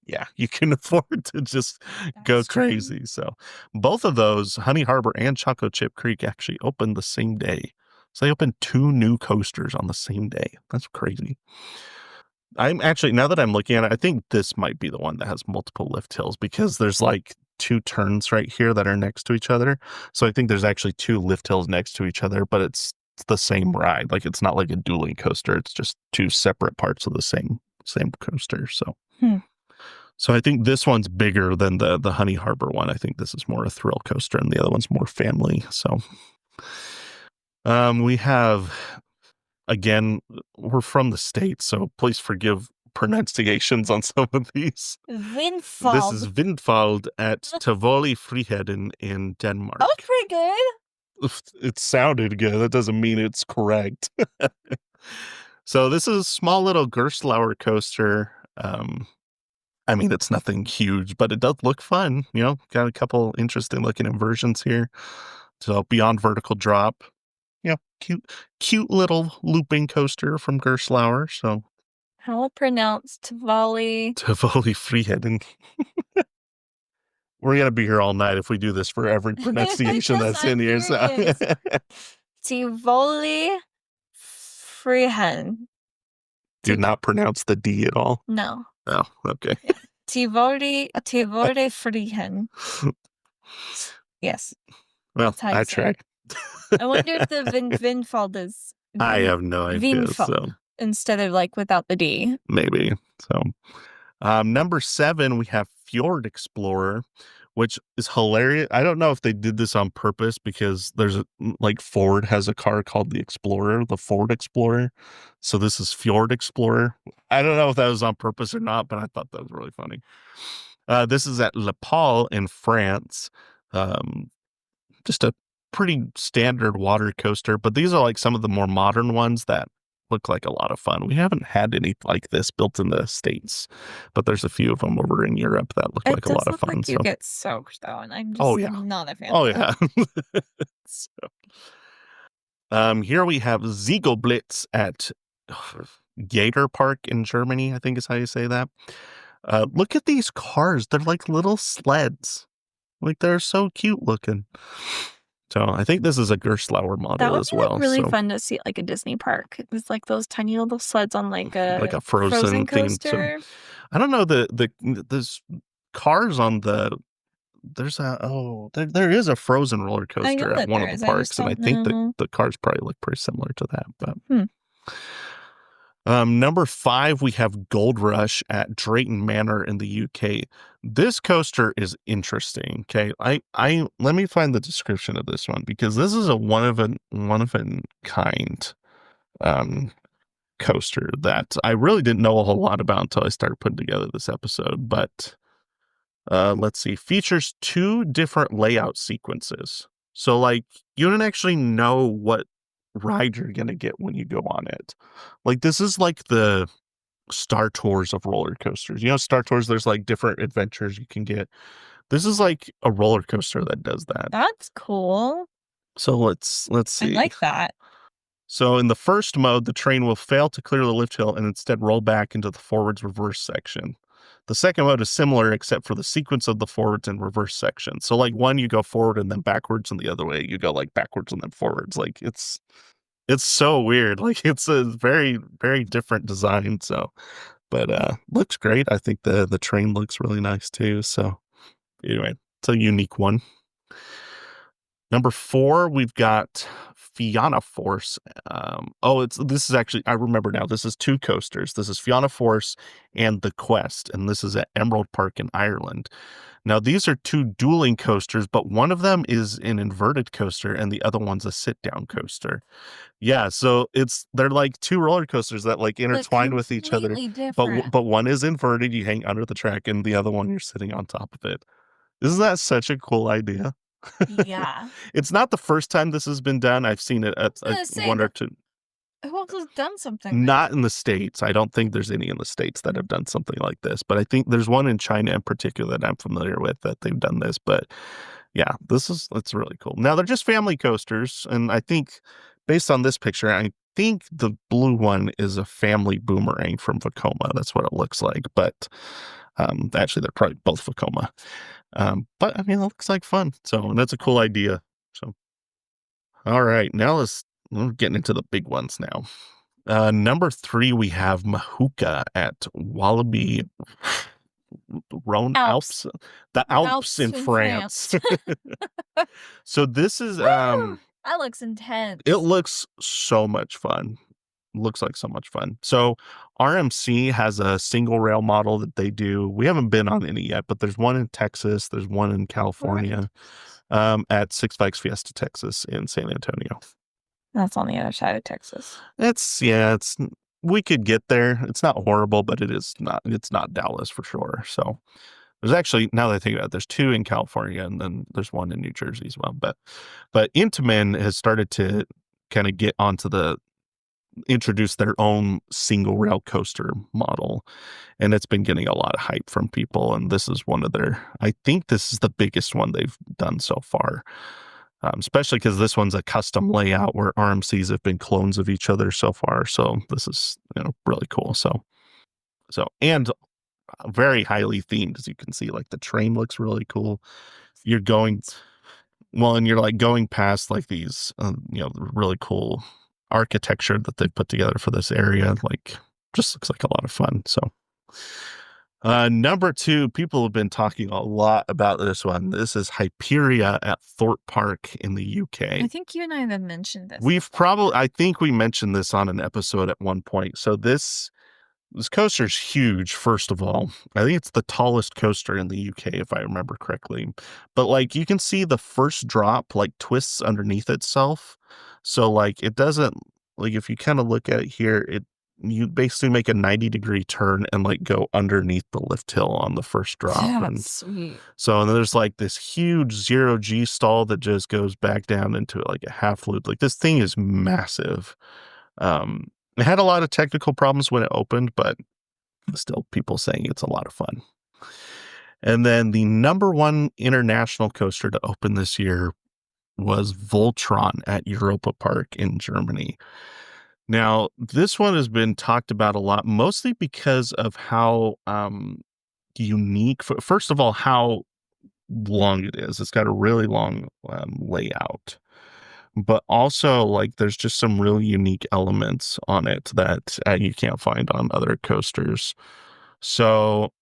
yeah, you can afford to just go That's true. crazy. So both of those, Honey Harbor and Choco Chip Creek, actually opened the same day. So they opened 2 new coasters on the same day. That's crazy. I'm actually, now that I'm looking at it, I think this might be the one that has multiple lift hills because there's like 2 turns right here that are next to each other. So I think there's actually 2 lift hills next to each other, but it's the same ride. Like it's not like a dueling coaster. It's just 2 separate parts of the same coaster. So So I think this one's bigger than the Honey Harbor one. I think this is more a thrill coaster and the other one's more family. So we have, again, we're from the States, so please forgive pronunciations on some of these. Vindfald. This is Vindfald at Tivoli Friheden in Denmark. That was pretty good. It sounded good. That doesn't mean it's correct. So this is a small little Gerstlauer coaster. I mean, it's nothing huge, but it does look fun. Got a couple interesting looking inversions here. So beyond vertical drop, cute little looping coaster from Gerstlauer. So how to pronounce Tivoli Friheden. We're gonna be here all night if we do this for every pronunciation that's in here. So. Tivoli Friheden. Do not pronounce the D at all. No. Oh, okay. Yeah. Tivoli Friheden. Yes. Well, I tried. I wonder if the Vindfald is. I have no idea. So instead of like without the D. Maybe. So number 7, we have Fjord Explorer, which is hilarious. I don't know if they did this on purpose because there's like Ford has a car called the Explorer, the Ford Explorer. So this is Fjord Explorer. I don't know if that was on purpose or not, but I thought that was really funny. This is at Le Pal in France. Just a pretty standard water coaster, but these are like some of the more modern ones that look like a lot of fun. We haven't had any like this built in the States, but there's a few of them over in Europe that look like a lot of fun. Like you get soaked though, and I'm just not a fan. Oh yeah. Here we have Ziegelblitz at Gator Park in Germany, I think is how you say that. Look at these cars. They're like little sleds. Like they're so cute looking. So I think this is a Gerstlauer model as well. That would be really fun to see at like a Disney park. It's like those tiny little sleds on like a frozen coaster. So, I don't know there's cars on the. There is a Frozen roller coaster at one of the parks, and I think the cars probably look pretty similar to that. But number 5, we have Gold Rush at Drayton Manor in the UK. This coaster is interesting. Okay, I let me find the description of this one because this is a one of a kind coaster that I really didn't know a whole lot about until I started putting together this episode. But let's see, features 2 different layout sequences. So like you don't actually know what ride you're gonna get when you go on it. Like this is like the Star Tours of roller coasters. Star Tours, there's like different adventures you can get. This is like a roller coaster that does that. That's cool. So let's see. I like that. So in the first mode, the train will fail to clear the lift hill and instead roll back into the forwards reverse section. The second mode is similar except for the sequence of the forwards and reverse section. So like one you go forward and then backwards, and the other way you go like backwards and then forwards. Like it's so weird. Like it's a very, very different design. So, but looks great. I think the train looks really nice too. So anyway, it's a unique one. Number 4, we've got Fianna Force. This is actually, I remember now, this is 2 coasters. This is Fianna Force and The Quest, and this is at Emerald Park in Ireland. Now, these are 2 dueling coasters, but one of them is an inverted coaster and the other one's a sit-down coaster. Yeah, so they're like 2 roller coasters that like intertwine with each other. But one is inverted, you hang under the track, and the other one you're sitting on top of it. Isn't that such a cool idea? Yeah. It's not the first time this has been done. I've seen it at one or two. Who else has done something like Not in the States. I don't think there's any in the States that have done something like this, but I think there's one in China in particular that I'm familiar with that they've done this. But yeah, it's really cool. Now they're just family coasters, and I think based on this picture, I think the blue one is a family boomerang from Vekoma. That's what it looks like, but actually they're probably both Vekoma. But I mean, it looks like fun. So and that's a cool idea. So all right, now we're getting into the big ones now. Number 3, we have Mahuka at Wallaby Rhone Alps. Alps, the Alps Alps in in France. France. So this is That looks intense. it looks so much fun. Looks like so much fun. So RMC has a single rail model that they do. We haven't been on any yet, but there's one in Texas, there's one in California, at Six Flags Fiesta Texas in San Antonio. That's on the other side of Texas. It's we could get there. It's not horrible, but it's not Dallas for sure. So there's actually, now that I think about it, there's 2 in California and then there's one in New Jersey as well. But Intamin has started to kind of get onto introduce their own single rail coaster model, and it's been getting a lot of hype from people. And this is I think this is the biggest one they've done so far. Especially because this one's a custom layout where RMCs have been clones of each other so far. So this is really cool. So and very highly themed, as you can see. Like the train looks really cool. You're going and you're like going past like these really cool architecture that they've put together for this area. Like just looks like a lot of fun. So number 2, people have been talking a lot about this one. This is Hyperia at Thorpe Park in the UK. I think you and I have mentioned this. I think we mentioned this on an episode at one point. So this coaster's huge, first of all. I think it's the tallest coaster in the UK, if I remember correctly. But like you can see the first drop like twists underneath itself. So like it doesn't, like if you kind of look at it here, you basically make a 90-degree turn and like go underneath the lift hill on the first drop. That's sweet. So and there's like this huge 0G stall that just goes back down into like a half loop. Like this thing is massive. It had a lot of technical problems when it opened, but still people saying it's a lot of fun. And then the number 1 international coaster to open this year was Voltron at Europa Park in Germany. Now, this one has been talked about a lot, mostly because of how unique, first of all, how long it is. It's got a really long layout, but also like there's just some really unique elements on it that you can't find on other coasters. So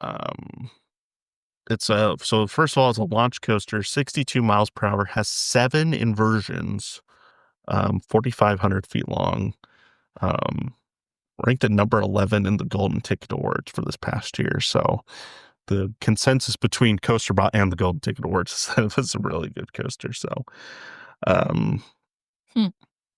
so first of all, it's a launch coaster, 62 miles per hour, has 7 inversions, 4,500 feet long. Ranked at number 11 in the Golden Ticket Awards for this past year. So the consensus between CoasterBot and the Golden Ticket Awards is that it's a really good coaster. So,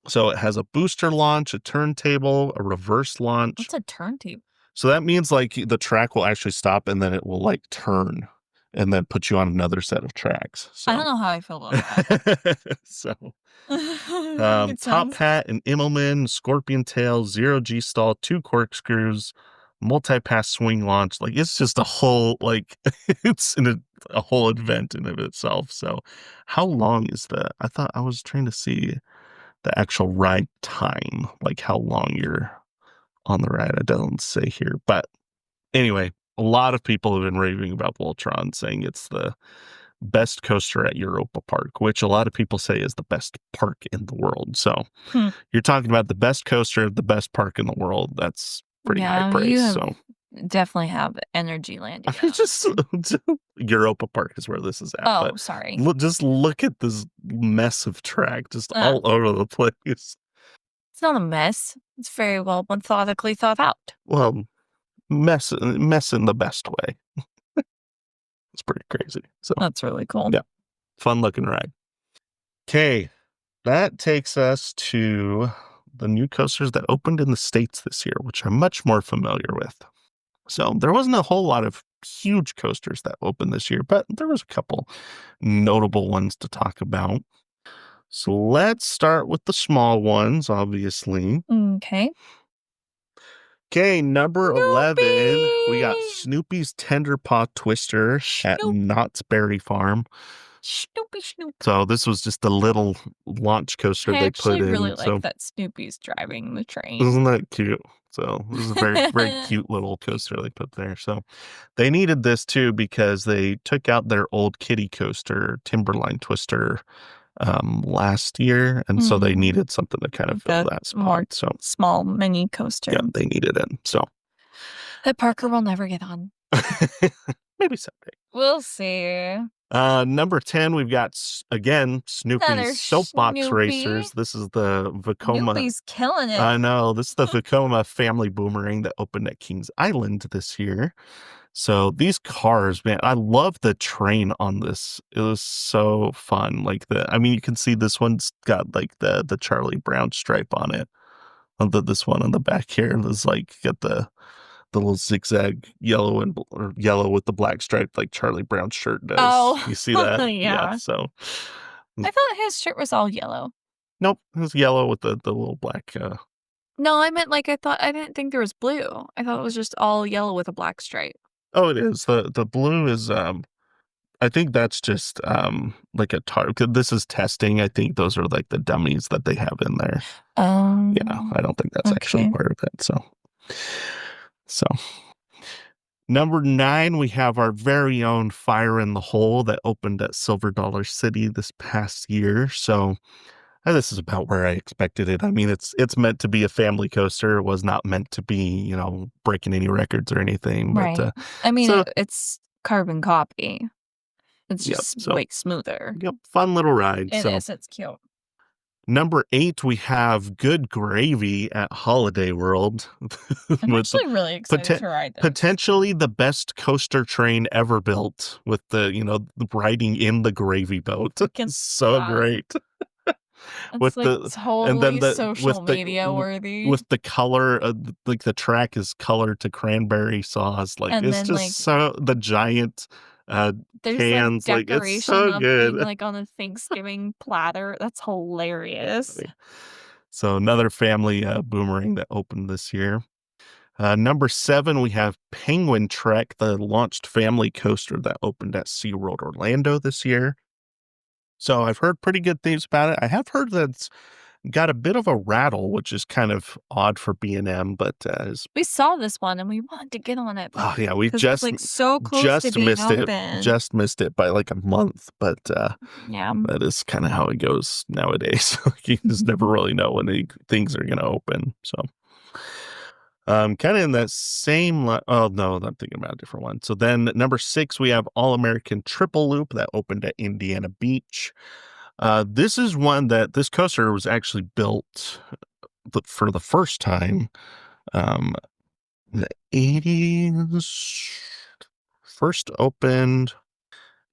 so it has a booster launch, a turntable, a reverse launch. What's a turntable? So that means like the track will actually stop and then it will like turn and then put you on another set of tracks. So. I don't know how I feel about that. So Top Hat and Immelman, Scorpion Tail, 0G stall, 2 corkscrews, multi-pass swing launch. Like it's just a whole it's a whole event in of itself. So how long is that? I thought I was trying to see the actual ride time, like how long you're on the ride. It doesn't say here, but anyway, a lot of people have been raving about Voltron, saying it's the best coaster at Europa Park, which a lot of people say is the best park in the world. So you're talking about the best coaster, the best park in the world. That's pretty high praise. So definitely have energy landing. Just Europa Park is where this is at. Oh, sorry. Just look at this mess of track just all over the place. It's not a mess. It's very well methodically thought out. Well, mess in the best way. It's pretty crazy. So that's really cool. Yeah. Fun looking ride. Okay. That takes us to the new coasters that opened in the States this year, which I'm much more familiar with. So there wasn't a whole lot of huge coasters that opened this year, but there was a couple notable ones to talk about. So let's start with the small ones, obviously. Okay. Okay, number 11, we got Snoopy! Snoopy's Tender Paw Twister at Snoop, Knott's Berry Farm. Snoopy, Snoop. So this was just a little launch coaster I they put actually really in. like So that Snoopy's driving the train. isn't that cute? So this is a very, very cute little coaster they put there. So they needed this too because they took out their old kiddie coaster, Timberline Twister, last year, and so they Mm. needed something to kind of fill The that more spot. So small mini coaster yeah, they needed it. So that Parker will never get on. maybe someday. We'll see. Number 10, we've got again Snoopy's Another Soapbox Snoopy. Racers. This is the Vekoma. Snoopy's killing it. I know this is the Vekoma family boomerang that opened at Kings Island this year. So these cars, man, I love the train on this. It was so fun. Like I mean, you can see this one's got like the Charlie Brown stripe on it. This one on the back here is like got the little zigzag yellow or yellow with the black stripe like Charlie Brown's shirt does. Oh, You see that? yeah. So I thought his shirt was all yellow. nope, it was yellow with the little black. No, I meant like I didn't think there was blue. I thought it was just all yellow with a black stripe. Oh, it is the blue is I think that's just like a this is testing. I think those are like the dummies that they have in there. Yeah, I don't think that's actually okay. part of it. So number 9, we have our very own Fire in the Hole that opened at Silver Dollar City this past year. So this is about where I expected it. I mean, it's meant to be a family coaster. It was not meant to be, breaking any records or anything. But Right. I mean, so it's carbon copy. It's yep, just so way smoother. yep, fun little ride. It So is. It's cute. number 8, we have Good Gravy at Holiday World. I'm with actually really excited to ride this. potentially the best coaster train ever built with the riding in the gravy boat. It's so great. It's With like and then totally social media worthy. with the color like the track is colored to cranberry sauce. Like And it's then, just like, so the giant there's cans, like like it's decoration so of good. being like on a Thanksgiving platter. That's hilarious. So another family boomerang that opened this year. Number 7, we have Penguin Trek, the launched family coaster that opened at SeaWorld Orlando this year. So I've heard pretty good things about it. I have heard that it's got a bit of a rattle, which is kind of odd for B&M, but We saw this one and we wanted to get on it. oh yeah, we Because it's like so close to just being missed it. open. Just missed it by like a month, but Yeah. that is kind of how it goes nowadays. You just never really know when things are going to open. So kind of in that same oh no, I'm thinking about a different one. So then number 6, we have All American Triple Loop that opened at Indiana Beach. This is one that this coaster was actually built for the first time in the 80s. First opened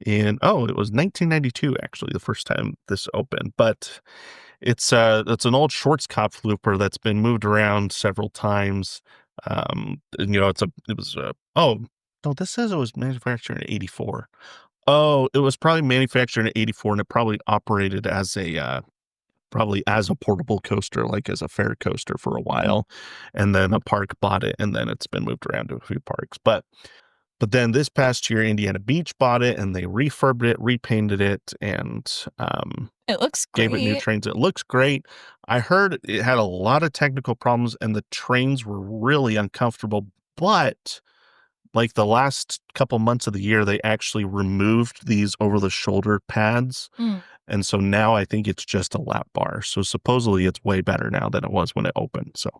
it was 1992 actually the first time this opened, but it's an old Schwarzkopf looper that's been moved around several times. And, oh no, this says it was manufactured in 84. Oh, it was probably manufactured in 84 and it probably operated as a portable coaster, like as a fair coaster for a while. And then a park bought it and then it's been moved around to a few parks. But then this past year, Indiana Beach bought it and they refurbed it, repainted it, and It looks gave it new great. trains. It looks great. I heard it had a lot of technical problems and the trains were really uncomfortable, but like the last couple months of the year, they actually removed these over the shoulder pads. And so now I think it's just a lap bar. So supposedly it's way better now than it was when it opened. So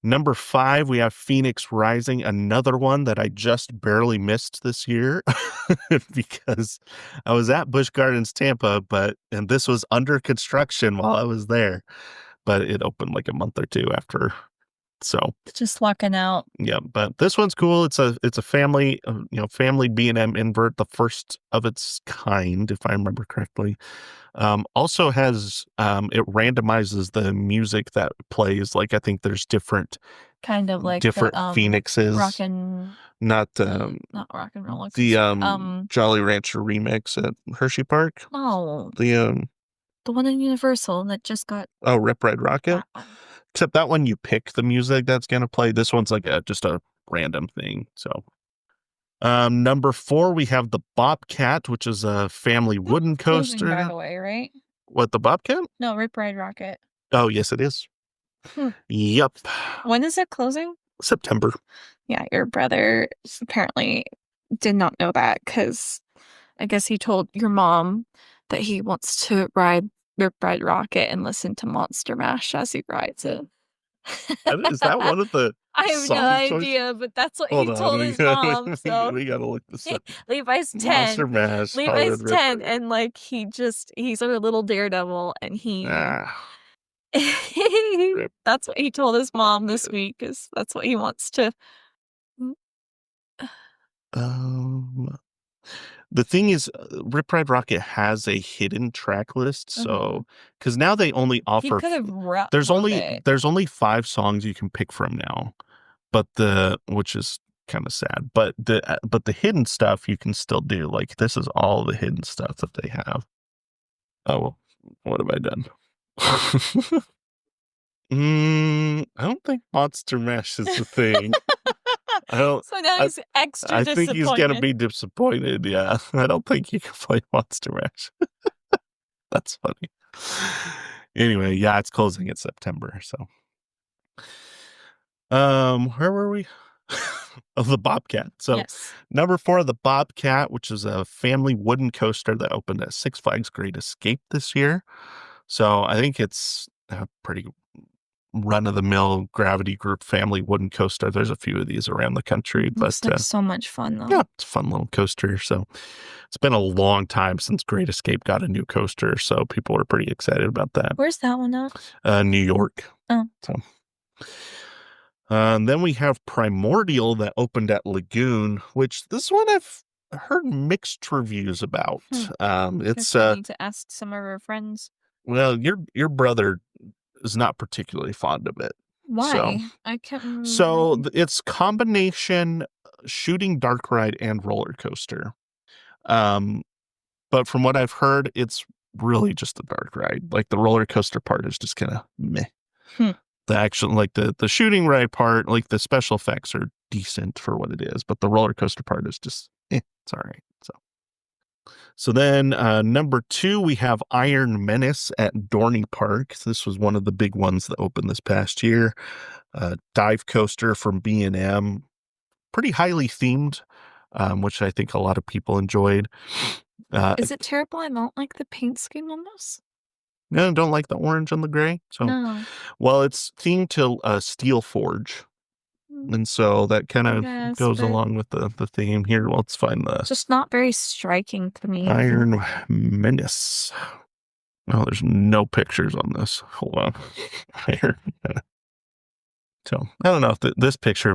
number 5, we have Phoenix Rising, another one that I just barely missed this year because I was at Busch Gardens, Tampa, and this was under construction while I was there, but it opened like a month or two after. So just walking out. Yeah, but this one's cool. It's a family, family B&M invert, the first of its kind, if I remember correctly. Also has it randomizes the music that plays. Like I think there's different Kind of like the different phoenixes. not rock and roller The coaster. Jolly Rancher remix at Hershey Park. No, The one in Universal that just got Rip Ride Rockit. that one. Except that one you pick the music that's gonna play. This one's like just a random thing. So number 4, we have the Bobcat, which is a family wooden Closing, by coaster. the way, right? What, the Bobcat? No, Rip Ride Rockit. Oh, yes, it is. Hmm. Yep. When is it closing? September. Yeah, your brother apparently did not know that because I guess he told your mom that he wants to ride Rip Ride Rockit and listen to Monster Mash as he rides it. Is that one of the I have no song choices? idea, but that's what he Hold on, told his mom. So we gotta look this up. Levi's 10. Monster Mash. Levi's Hollywood 10, Rip. and like he's a little daredevil, and Rip. that's what he told his mom this week. Is that's what he wants to. The thing is, Rip Ride Rockit has a hidden track list, so because now they only He offer could have there's only 5 songs you can pick from now, but which is kind of sad. But the hidden stuff you can still do. Like this is all the hidden stuff that they have. Oh well, what have I done? I don't think Monster Mash is the thing. I don't. So now he's extra I disappointed. think he's gonna be disappointed. Yeah, I don't think you can play Monster Mash. That's funny. Anyway, yeah, it's closing in September. So, where were we? Of the Bobcat. So, Yes. number 4, the Bobcat, which is a family wooden coaster that opened at Six Flags Great Escape this year. So, I think it's a pretty run-of-the-mill Gravity Group family wooden coaster. There's a few of these around the country, Looks but like so much fun though. yeah, it's a fun little coaster. So it's been a long time since Great Escape got a new coaster, so people were pretty excited about that. Where's that one at? New York. Oh. So then we have Primordial that opened at Lagoon, which this one I've heard mixed reviews about. It's I need to ask some of our friends. Well, your brother is not particularly fond of it. Why? So, I can't remember. So it's combination shooting dark ride and roller coaster. But from what I've heard, it's really just a dark ride. Like the roller coaster part is just kind of meh. The action, like the shooting ride part, like the special effects are decent for what it is, but the roller coaster part is just it's all right. So then number 2, we have Iron Menace at Dorney Park. This was one of the big ones that opened this past year. Dive coaster from B&M, pretty highly themed, which I think a lot of people enjoyed. Is it terrible I don't like the paint scheme on this? No, don't like the orange and the gray? So, no. Well, it's themed to Steel Forge. And so that kind of goes along with the theme here. Well, let's find the... Just not very striking to me. Iron Menace. Oh, there's no pictures on this. Hold on. So I don't know if this picture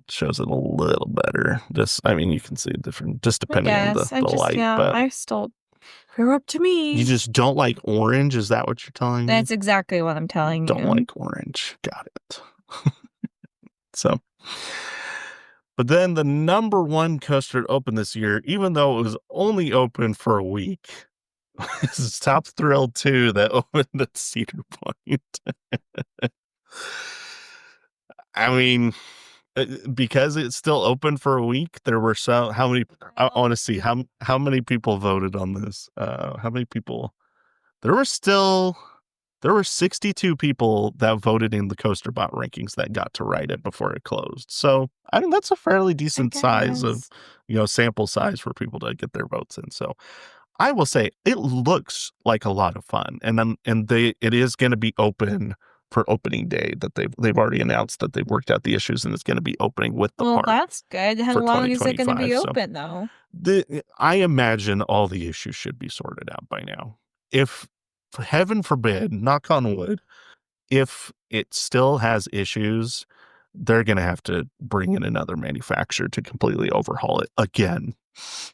shows it a little better. You can see it different, just depending on the light. Yeah, but I still... You're up to me. You just don't like orange? Is that what you're telling me? That's exactly what I'm telling you. Don't like orange. Got it. So, but then the number 1 coaster to open this year, even though it was only open for a week, is Top Thrill 2 that opened at Cedar Point. I mean, because it's still open for a week, there were how many? I want to see how many people voted on this. How many people? There were 62 people that voted in the CoasterBot rankings that got to ride it before it closed. So, I mean, that's a fairly decent size of, sample size for people to get their votes in. So, I will say it looks like a lot of fun, and it is going to be open for opening day. That they've already announced that they've worked out the issues and it's going to be opening with the park. Well, that's good. How long is it going to be open though? I imagine all the issues should be sorted out by now. If heaven forbid, knock on wood, if it still has issues, they're going to have to bring in another manufacturer to completely overhaul it again.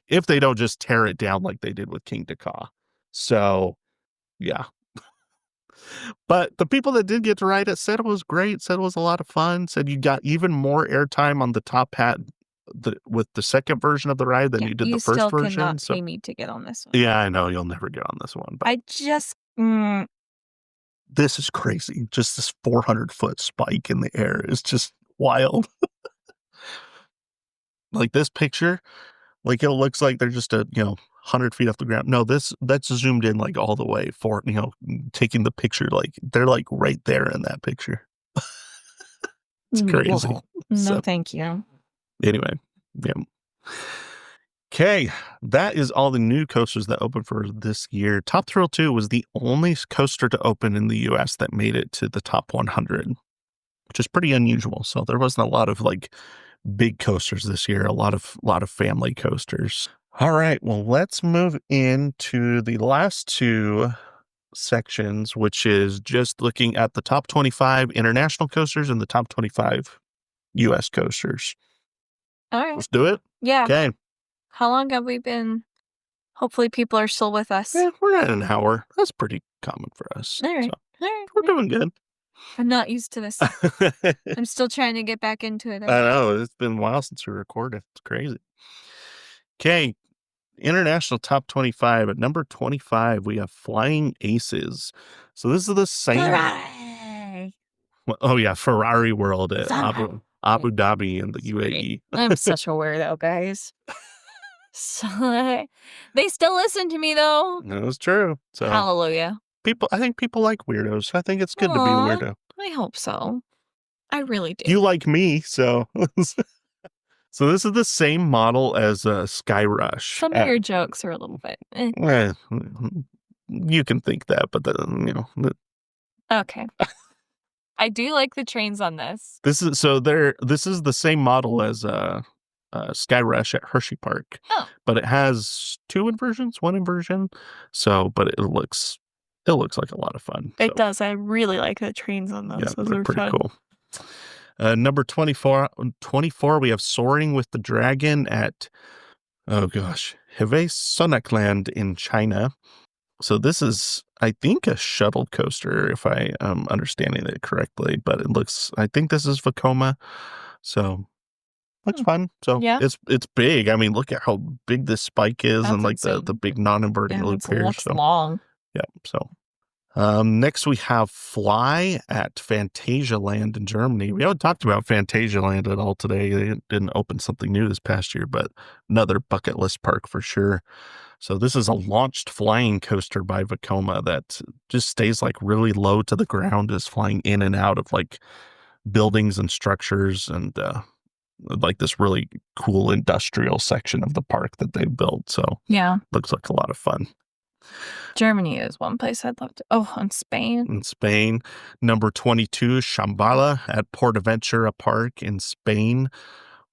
If they don't just tear it down like they did with King Dakar. So, yeah. But the people that did get to ride it said it was great, said it was a lot of fun, said you got even more airtime on the top hat with the second version of the ride than Yeah, you did you the first still version. cannot So pay me to get on this one. yeah, I know you'll never get on this one, but I just this is crazy. Just this 400-foot spike in the air is just wild. Like this picture, like it looks like they're just 100 feet off the ground. No, that's zoomed in like all the way for taking the picture. Like they're like right there in that picture. It's crazy. No, So thank you. anyway, yeah. Okay, that is all the new coasters that opened for this year. Top Thrill 2 was the only coaster to open in the US that made it to the top 100, which is pretty unusual. So there wasn't a lot of like big coasters this year, a lot of family coasters. All right, well, let's move into the last two sections, which is just looking at the top 25 international coasters and the top 25 US coasters. All right. Let's do it. Yeah. Okay. How long have we been? Hopefully people are still with us. Yeah, we're at an hour. That's pretty common for us. All right. So All right. we're doing good. I'm not used to this. I I'm still trying to get back into it. know. It's been a while since we recorded. It's crazy. Okay. International top 25. At number 25, we have Flying Aces. So this is the same. Ferrari. Oh, yeah. Ferrari World at Ferrari. Abu Dhabi in the UAE. I'm such a weirdo, guys. So, they still listen to me, though. That was true. So Hallelujah. I think people like weirdos. I think it's good to be a Aw, weirdo. I hope so. I really do. You like me, so. So this is the same model as Sky Rush. Some of your jokes are a little bit. You can think that, but Okay. I do like the trains on this. This is the same model as Sky Rush at Hershey Park. Oh. But it has one inversion. So, but it looks like a lot of fun. It does. I really like the trains on those. Yeah, Those they're are pretty fun. cool. Number 24, we have Soaring with the Dragon at, oh gosh, Hebei Sonakland in China. So this is, I think, a shuttle coaster, if I am understanding it correctly, but I think this is Vekoma. So looks fun. So Yeah. it's big. I mean, look at how big this spike is. That's and like insane. the big non-inverting loop here. Looks long. Yeah. So next we have Fly at Phantasialand in Germany. We haven't talked about Phantasialand at all today. They didn't open something new this past year, but another bucket list park for sure. So this is a launched flying coaster by Vekoma that just stays like really low to the ground, is flying in and out of like buildings and structures and like this really cool industrial section of the park that they built. So yeah, looks like a lot of fun. Germany is one place I'd love to. Oh, and Spain. In Spain, number 22, Shambhala at Portaventura Park in Spain.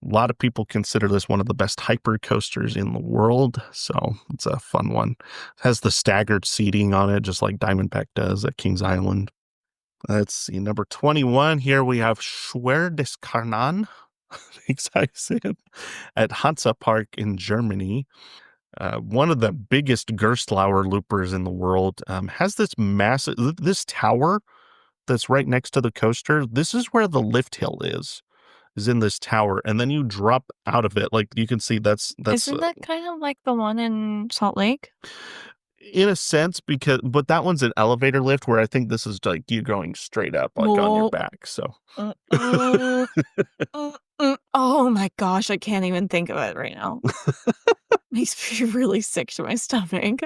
A lot of people consider this one of the best hyper coasters in the world, so it's a fun one. It has the staggered seating on it, just like Diamondback does at Kings Island. Let's see, number 21, here we have Schwer des Karnan, at Hansa Park in Germany. One of the biggest Gerstlauer loopers in the world, has this tower that's right next to the coaster. This is where the lift hill is in this tower, and then you drop out of it. Like you can see that's Isn't that kind of like the one in Salt Lake? In a sense, but that one's an elevator lift, where I think this is like you going straight up like on your back. So oh my gosh, I can't even think of it right now. Makes me really sick to my stomach.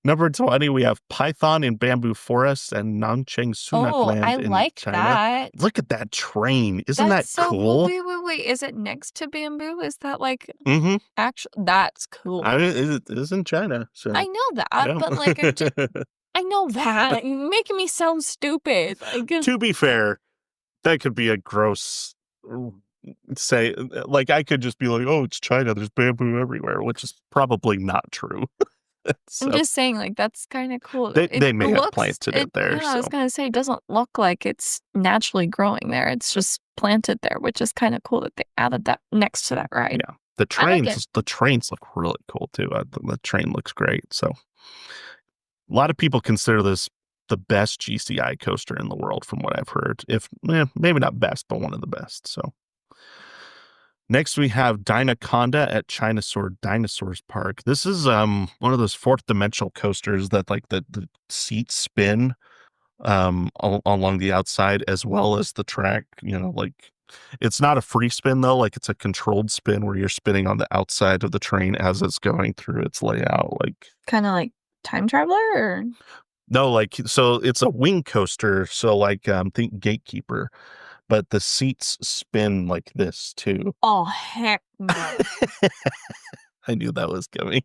Number 20, we have Python in Bamboo Forest and Nancheng Sunakland I in like China. that. Look at that train. Isn't That's that cool? Wait. Is it next to Bamboo? Is that like Mm-hmm. actually? That's cool. I mean, it is in China. So I know that, but like, I know that. You're making me sound stupid. Like, to be fair, that could be a gross say. Like, I could just be like, "Oh, it's China. There's bamboo everywhere," which is probably not true. So, I'm just saying, like, that's kind of cool. They may have planted it there. Yeah, so. I was gonna say, it doesn't look like it's naturally growing there. It's just planted there, which is kind of cool that they added that next to that ride. Yeah, the trains look really cool too. The train looks great. So, a lot of people consider this the best GCI coaster in the world, from what I've heard. If maybe not best, but one of the best. So next we have Dynaconda at Chinosaur Dinosaurs Park. This is one of those fourth dimensional coasters that like the seats spin along the outside as well as the track. Like it's not a free spin though, like it's a controlled spin where you're spinning on the outside of the train as it's going through its layout. Like kind of like Time Traveler, or no, like so it's a wing coaster. So like think Gatekeeper, but the seats spin like this too. oh heck no. I knew that was coming.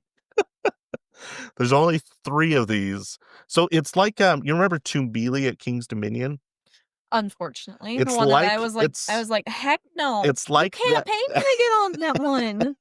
There's only 3 of these. So it's like you remember Toonbeely at King's Dominion? Unfortunately, the It's one that like I was like, heck no. it's like You can't pay me to get on that one.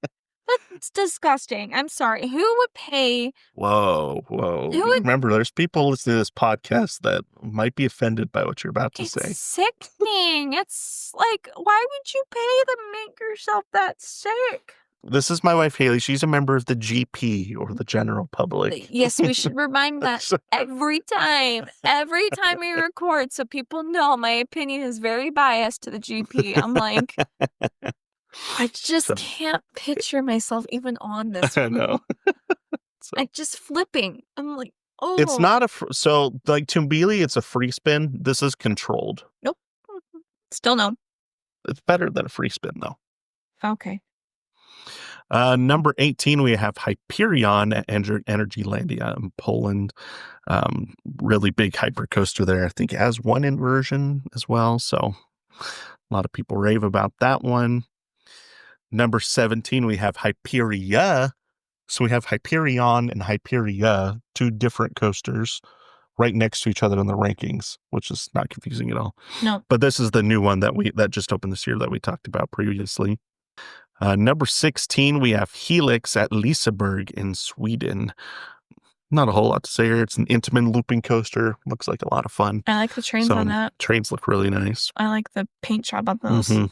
That's disgusting. I'm sorry. Who would pay? Whoa. Who would? Remember, there's people listening to this podcast that might be offended by what you're about to It's say. sickening. It's like, why would you pay to make yourself that sick? This is my wife, Haley. She's a member of the GP, or the general public. Yes, we should remind that every time we record, so people know my opinion is very biased to the GP. I'm like, I just can't picture myself even on this. I know. I'm just flipping. I'm like, oh. It's not so like Toonbeely, it's a free spin. This is controlled. Nope. Still no. It's better than a free spin though. Okay. Number 18, we have Hyperion at Energylandia in Poland. Really big hypercoaster there. I think it has one inversion as well. So a lot of people rave about that one. Number 17, we have Hyperia. So we have Hyperion and Hyperia, 2 different coasters right next to each other in the rankings, which is not confusing at all. No. But this is the new one that just opened this year that we talked about previously. Number 16, we have Helix at Liseberg in Sweden. Not a whole lot to say here. It's an Intamin looping coaster. Looks like a lot of fun. I like the trains on that. Trains look really nice. I like the paint job on those. Mm-hmm.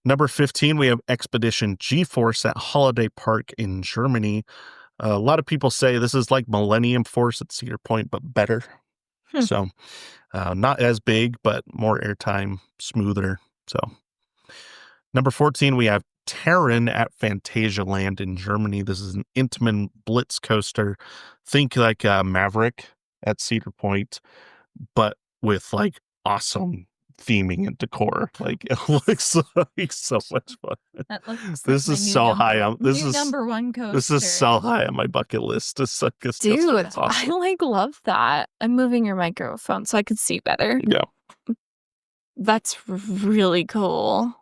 Number 15, we have Expedition G-Force at Holiday Park in Germany. A lot of people say this is like Millennium Force at Cedar Point, but better. So not as big, but more airtime, smoother. So number 14, we have Terran at Phantasialand in Germany. This is an Intamin Blitz coaster. Think like Maverick at Cedar Point, but with like awesome theming and decor. Like it looks like so much fun. That looks this like is so high on this is number 1 coaster. This is so high on my bucket list. Dude, awesome. I like love that. I'm moving your microphone so I can see better. Yeah. That's really cool.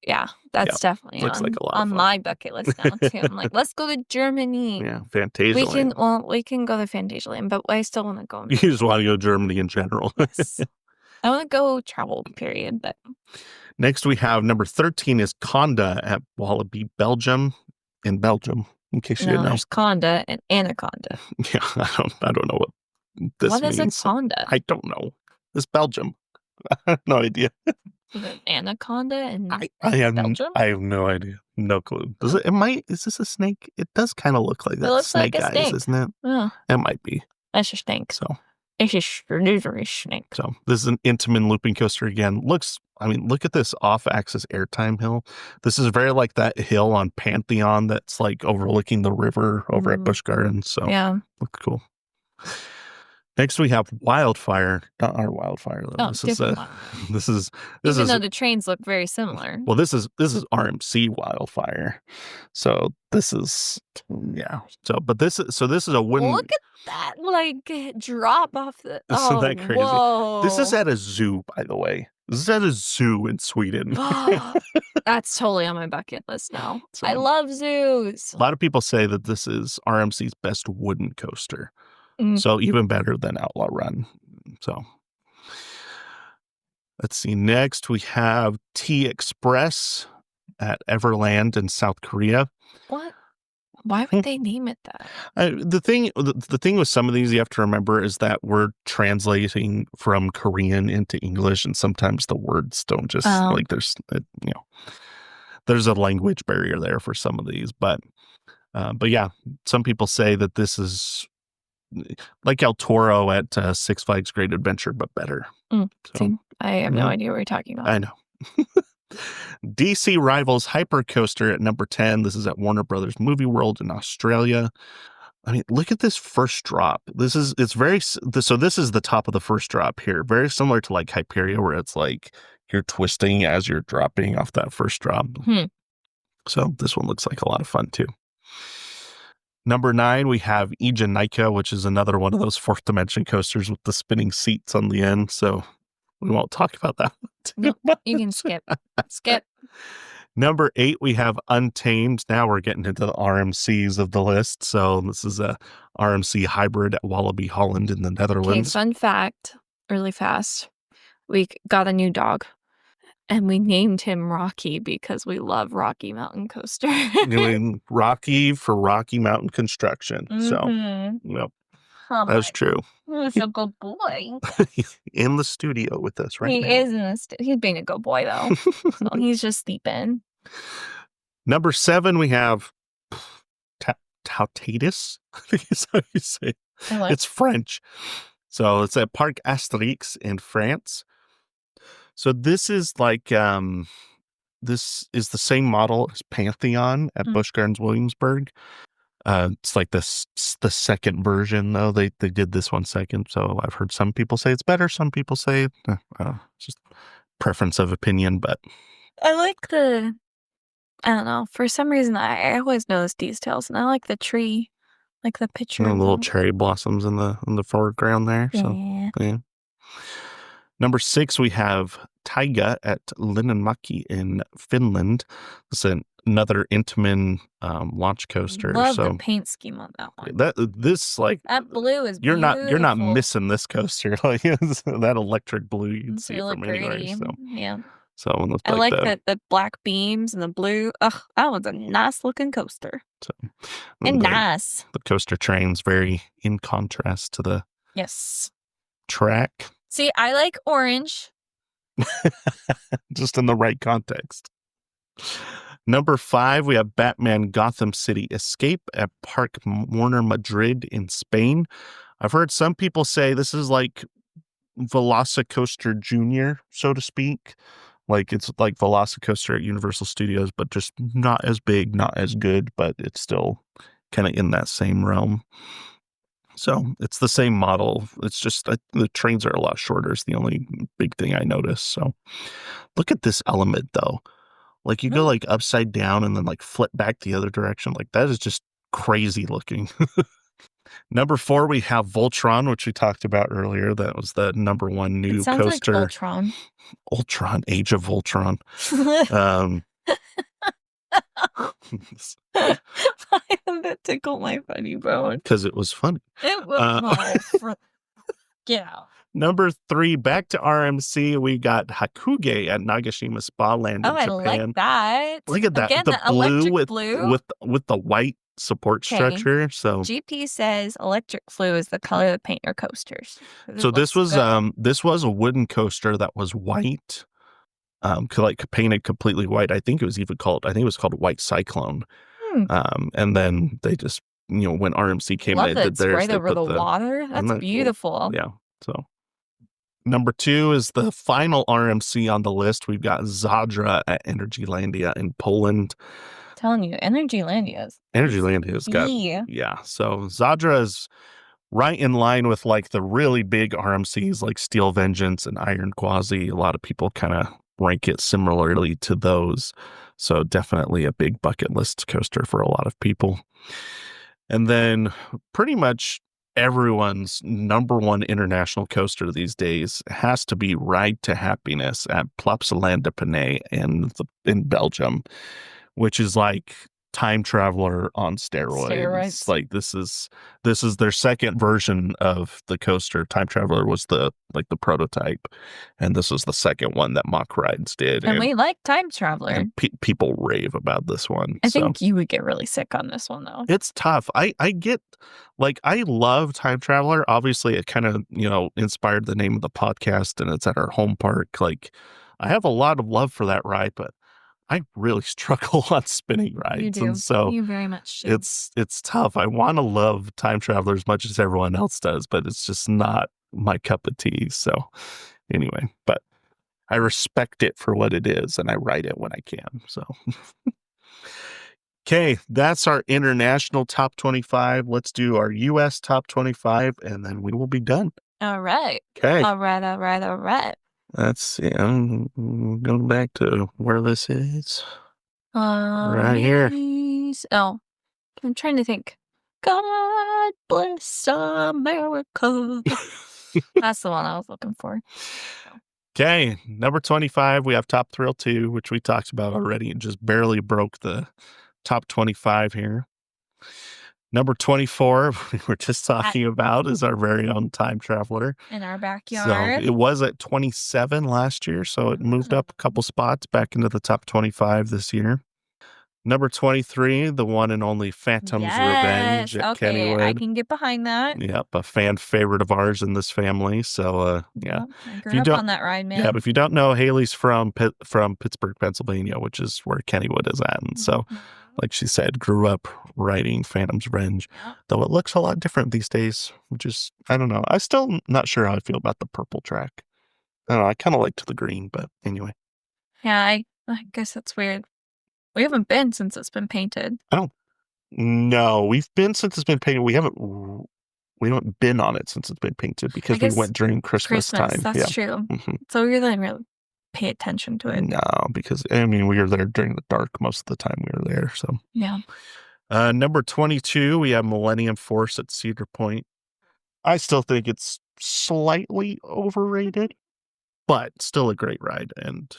Yeah, that's definitely looks like a lot on my bucket list now too. I'm like, let's go to Germany. Yeah, Phantasialand. We can go to Phantasialand, but I still want to go. You just want to go to Germany in general. Yes. I want to go travel, period. But next we have number 13 is Conda at Wallaby, Belgium. In Belgium, in case you didn't know. There's Conda and Anaconda. Yeah, I don't know what this means. What is a Conda? I don't know. It's Belgium. I have no idea. Is it Anaconda and Belgium? I have no idea. No clue. Is this a snake? It does kind of look like that. It looks snake like a snake, isn't it? Yeah. It might be. That's a snake. So it's a snake. So this is an Intamin looping coaster again. Look at this off-axis airtime hill. This is very like that hill on Pantheon that's like overlooking the river over at Busch Gardens. So yeah, looks cool. Next we have Wildfire. Not our Wildfire though. Oh, this is even though the trains look very similar. Well, this is RMC Wildfire. So this is this is a wooden. Look at that like drop off the. Isn't that crazy? Whoa. This is at a zoo, by the way. This is at a zoo in Sweden. That's totally on my bucket list now. So, I love zoos. A lot of people say that this is RMC's best wooden coaster. So even better than Outlaw Run. So let's see. Next we have T-Express at Everland in South Korea. What? Why would they name it that? The thing with some of these you have to remember is that we're translating from Korean into English, and sometimes the words don't just like there's a language barrier there for some of these, but yeah, some people say that this is like El Toro at Six Flags Great Adventure, but better. So, see, I have no idea what you're talking about. I know. DC Rivals Hypercoaster at number 10. This is at Warner Brothers Movie World in Australia. I mean, look at this first drop. This is the top of the first drop here. Very similar to like Hyperia, where it's like you're twisting as you're dropping off that first drop. So this one looks like a lot of fun too. Number 9, we have Ejanica, which is another one of those fourth dimension coasters with the spinning seats on the end. So we won't talk about that one No, you can skip. Skip. Number 8, we have Untamed. Now we're getting into the RMCs of the list. So this is a RMC hybrid at Wallaby Holland in the Okay, Netherlands. fun fact, really fast. We got a new dog, and we named him Rocky because we love Rocky Mountain Coaster. Doing Rocky for Rocky Mountain Construction. So, yep, that's true. He's a good boy. In the studio with us right now. He is in the he's being a good boy, though. So he's just sleeping. Number 7, we have Tautatis. I think is how you say it. It's French. So it's at Parc Astérix in France. So this is like, this is the same model as Pantheon at Busch Gardens Williamsburg. It's like the second version, though. They did this one second. So I've heard some people say it's better. Some people say just preference of opinion. But I like I don't know. For some reason, I always notice details, and I like the tree, like the picture. The little cherry blossoms in the foreground there. Yeah. So, yeah. Number 6, we have Taiga at Linnanmäki in Finland. This is another Intamin launch coaster. Love the paint scheme on that one. That blue is you're beautiful. not missing this coaster. Like that electric blue you can see from anywhere. So yeah. So I like the black beams and the blue. Ugh, that was a nice looking coaster. So, and nice. The coaster train's very in contrast to the track. See, I like orange. Just in the right context. Number 5, we have Batman Gotham City Escape at Park Warner Madrid in Spain. I've heard some people say this is like Velocicoaster Junior, so to speak. Like it's like Velocicoaster at Universal Studios, but just not as big, not as good, but it's still kind of in that same realm. So it's the same model. It's just the trains are a lot shorter. It's the only big thing I noticed. So look at this element, though. Like you go like upside down and then like flip back the other direction. Like that is just crazy looking. Number 4, we have Voltron, which we talked about earlier. That was the number 1 new coaster. Like Voltron. Ultron, Age of Voltron. That tickled my funny bone. Because it was funny. It was get out. Number 3, back to RMC, we got Hakuge at Nagashima Spa Land in Japan. I like that. Look at that. Again, the blue with the white support structure. So GP says electric blue is the color that paint your coasters. So this was a wooden coaster that was white, like painted completely white. I think it was called White Cyclone. And then they just, when RMC came in, they did theirs. Right over the water. That's beautiful. Yeah. So number 2 is the final RMC on the list. We've got Zadra at Energylandia in Poland. Telling you, Energylandia's got so Zadra is right in line with like the really big RMCs like Steel Vengeance and Iron Quasi. A lot of people kind of rank it similarly to those, so definitely a big bucket list coaster for a lot of people. And then pretty much everyone's number 1 international coaster these days has to be Ride to Happiness at Plopsaland de Penay in Belgium, which is like Time Traveler on steroids. Like this is their second version of the coaster. Time Traveler was the prototype, and this was the second one that Mock Rides did. And we like Time Traveler. And people rave about this one. I think you would get really sick on this one, though. It's tough. I get, like, I love Time Traveler. Obviously, it kind of, inspired the name of the podcast, and it's at our home park. Like, I have a lot of love for that ride, but I really struggle on spinning You rides, and do. so You very much do. it's tough. I want to love Time Traveler as much as everyone else does, but it's just not my cup of tea. So anyway, but I respect it for what it is, and I write it when I can. So okay, that's our international top 25. Let's do our US top 25, and then we will be done. All right. Okay. All right. Let's see. I'm going back to where this is. Right here. Oh, I'm trying to think. God bless America. That's the one I was looking for. Okay, number 25, we have Top Thrill 2, which we talked about already. It just barely broke the top 25 here. Number 24, we were just talking about, is our very own Time Traveler. In our So backyard. it was at 27 last year, so it moved up a couple spots back into the top 25 this year. Number 23, the one and only Phantom's Revenge at Okay, Kennywood. I can get behind that. Yep, a fan favorite of ours in this family. So, yeah. Yep, I grew up on that ride, man. Yeah, but if you don't know, Haley's from Pittsburgh, Pennsylvania, which is where Kennywood is at. And so, like she said, grew up riding Phantom's Revenge, though it looks a lot different these days, which is, I don't know. I'm still not sure how I feel about the purple track. I don't know. I kind of liked the green, but anyway. Yeah, I guess that's weird. We haven't been since it's been painted. No, we've been since it's been painted. We haven't been on it since it's been painted because we went during Christmas time. That's true. So we didn't really pay attention to it. No, because I mean we were there during the dark most of the time we were there. So yeah. Number 22, we have Millennium Force at Cedar Point. I still think it's slightly overrated, but still a great ride and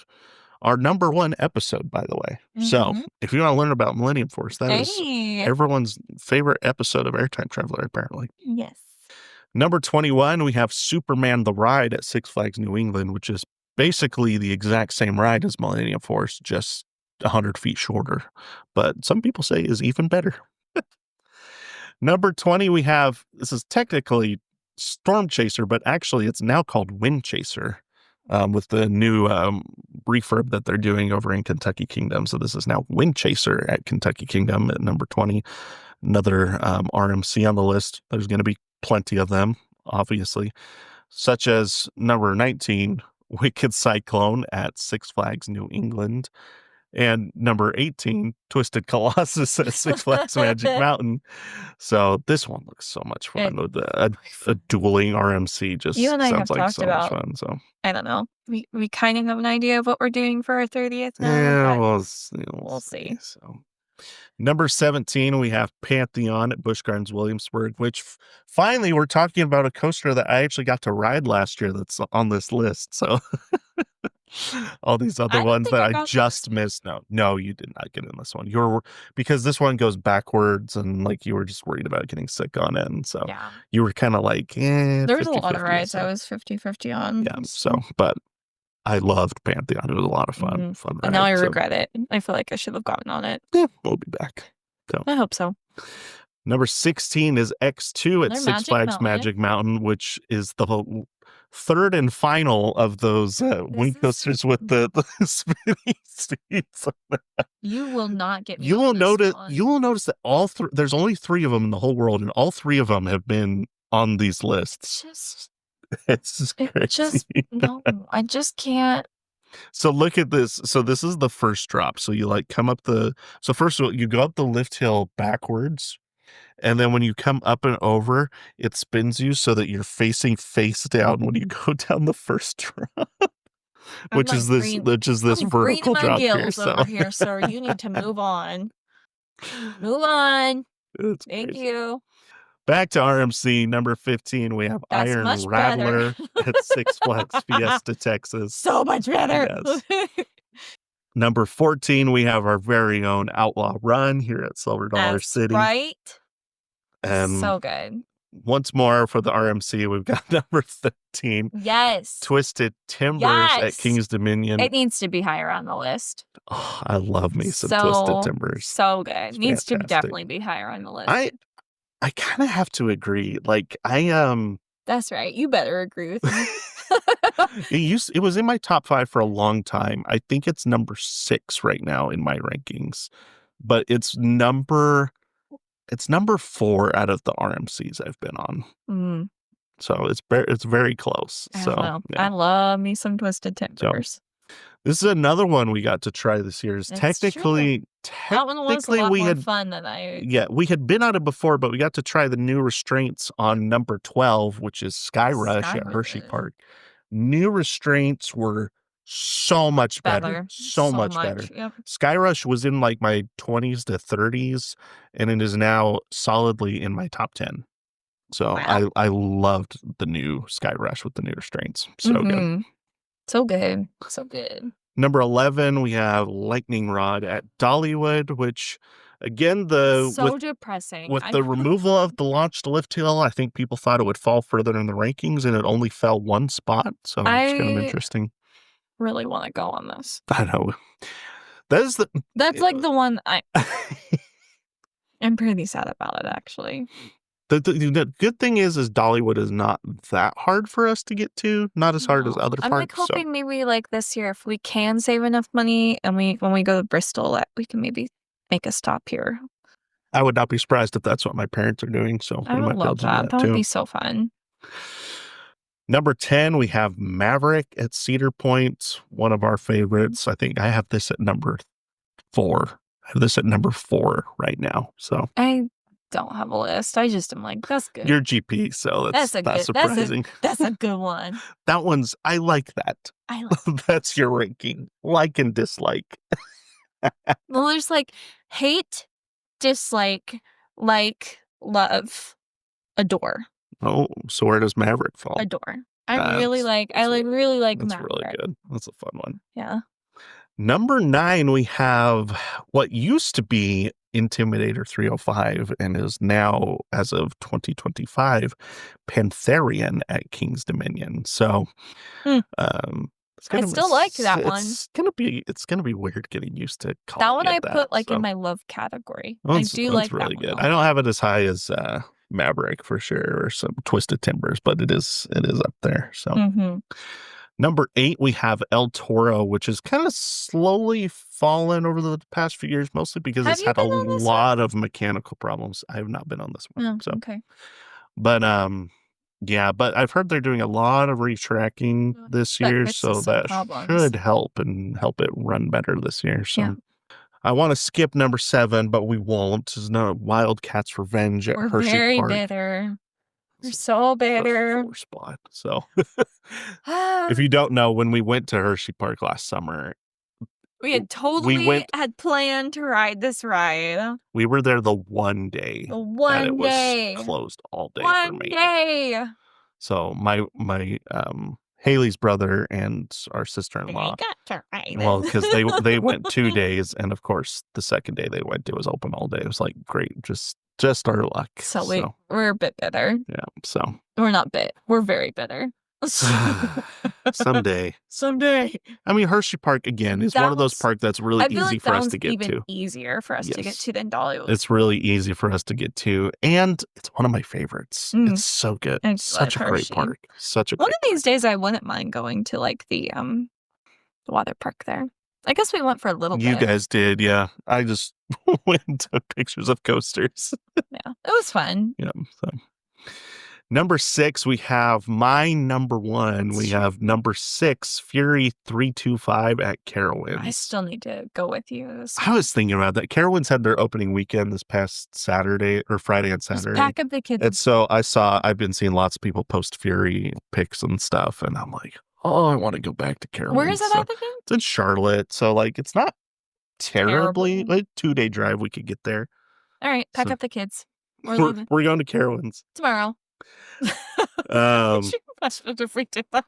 our number 1 episode, by the way. So if you want to learn about Millennium Force, that is everyone's favorite episode of Airtime Traveler, apparently. Yes. Number 21, we have Superman the Ride at Six Flags New England, which is basically the exact same ride as Millennium Force, just 100 feet shorter. But some people say is even better. Number 20, we have, this is technically Storm Chaser, but actually it's now called Wind Chaser. With the new refurb that they're doing over in Kentucky Kingdom. So this is now Wind Chaser at Kentucky Kingdom at number 20. Another RMC on the list. There's going to be plenty of them, obviously, such as number 19, Wicked Cyclone at Six Flags New England. And number 18, Twisted Colossus at Six Flags Magic Mountain. So this one looks so much fun. A dueling RMC just you and I sounds have like talked so about, much fun. So I don't know. We kind of have an idea of what we're doing for our 30th now. Yeah, we'll see. So number 17, we have Pantheon at Busch Gardens Williamsburg, which finally we're talking about a coaster that I actually got to ride last year that's on this list. So all these other ones that I just missed. No, you did not get in this one. Because this one goes backwards and like you were just worried about getting sick on it. And so you were kind of like, there was a lot of rides I was 50-50 on. Yeah. So, but I loved Pantheon. It was a lot of fun. And now I regret it. I feel like I should have gotten on it. Yeah, we'll be back. So I hope so. Number 16 is X2 at Six Flags Magic Mountain, which is the third and final of those wing coasters with the spinning seats. You will not get me. You will notice that all three. There's only 3 of them in the whole world, and all 3 of them have been on these lists. It's just crazy. No, I just can't. So look at this. So this is the first drop. So you like come up so first of all, you go up the lift hill backwards. And then when you come up and over, it spins you so that you're facing face down when you go down the first drop. which is this vertical drop here. Over here, sir. You need to move on. Move on. Thank you. Back to RMC, number 15, we have Iron Rattler at Six Flags Fiesta, Texas. So much better. Yes. Number 14, we have our very own Outlaw Run here at Silver Dollar City. Right. And so good. Once more for the RMC, we've got number 13. Yes. Twisted Timbers at King's Dominion. It needs to be higher on the list. Oh, I love me some Twisted Timbers. So good. It needs to definitely be higher on the list. I kind of have to agree. Like That's right. You better agree with me. It was in my top 5 for a long time. I think it's number 6 right now in my rankings, but it's number 4 out of the RMCs I've been on. Mm, So it's very close. I don't So know. yeah. I love me some Twisted So Timbers. this is another one we got to try this year. Is It's true. technically That one was a lot we more had fun than I. yeah, we had been on it before, but we got to try the new restraints on number 12, which is Sky Rush Sky at Hershey Rush. Park. New restraints were so much better. Better. So So much much. better. Yep. Sky Rush was in like my 20s to 30s, and it is now solidly in my top 10. So Wow. I loved the new Sky Rush with the new restraints. So good. Mhm. So good. So good. Number 11, we have Lightning Rod at Dollywood, which again, So depressing. with the removal of the launch to lift hill, I think people thought it would fall further in the rankings, and it only fell 1 spot. So it's kind of I interesting. really want to go on this. I know. That is That's like the one I'm pretty sad about it, actually. the good thing is Dollywood is not that hard for us to get to, not as hard as No. other I'm like parks. So hoping maybe like this year, if we can save enough money and when we go to Bristol, that we can maybe make a stop here. I would not be surprised if that's what my parents are doing. So I we would might be able love to do that. that That would too. be so fun. Number 10, we have Maverick at Cedar Point, one of our favorites. I think I have this at number 4. I have this at number 4 right now. So I don't have a list. I just am like, that's good. you're GP, so that's not surprising. That's a good one. That one's, I like that. I like That's your ranking. Like and dislike. Well, there's like hate, dislike, like, love, adore. Oh, so where does Maverick fall? Adore. I really like That's Maverick. really good. That's a fun one. Yeah. Number 9, we have what used to be Intimidator 305 and is now, as of 2025, Pantherian at King's Dominion. So, Hmm. it's I gonna still like that one. It's gonna be weird getting used to That calling one it I that. put like So in my love category. well, I do like that really one good. a I don't lot. have it as high as Maverick for sure, or some Twisted Timbers, but it is up there. So. Mhm. Number 8, we have El Toro, which has kind of slowly fallen over the past few years, mostly because Have it's you had a been on this one? lot of mechanical problems. I have not been on this one. Oh, So, okay. but yeah, but I've heard they're doing a lot of retracking this That year, fixes so some that problems. should help it run better this year. So Yeah. I want to skip number 7, but we won't. There's no Wildcats Revenge at We're Hershey very Park. bitter. We're so bitter. 4 spot. So if you don't know, when we went to Hershey Park last summer, We had totally had planned to ride this ride. we were there the one day The that it one day. was closed all day for One me. day. So my Haley's brother and our sister-in-law, They got to ride well, it. because they went 2 days, and of course the second day they went, it was open all day. It was like great, just our luck. So we're a bit bitter. Yeah, so We're not bit. We're very bitter. someday. I mean, Hershey Park again is one of those parks that's really easy for us to get to. Easier for us to get to than Dollywood. It's really easy for us to get to, and it's one of my favorites. It's so good. I Such a love great Hershey. park. Such a One great of these days, I wouldn't mind going to like the water park there. I guess we went for a little bit. You guys did, yeah. I just went and took pictures of coasters. Yeah, it was fun. Yeah. So number 6, we have my number 1. We have number 6, Fury 325 at Carowinds. I still need to go with you. I was thinking about that. Carowinds had their opening weekend this past Saturday or Friday and Saturday. Just pack up the kids. And so I've been seeing lots of people post Fury pics and stuff, and I'm like, oh, I want to go back to Carowinds. Where is it at again? It's in Charlotte, so like it's not terribly like 2-day drive. We could get there. All right, pack up the kids. We're going to Carowinds tomorrow. If we did that,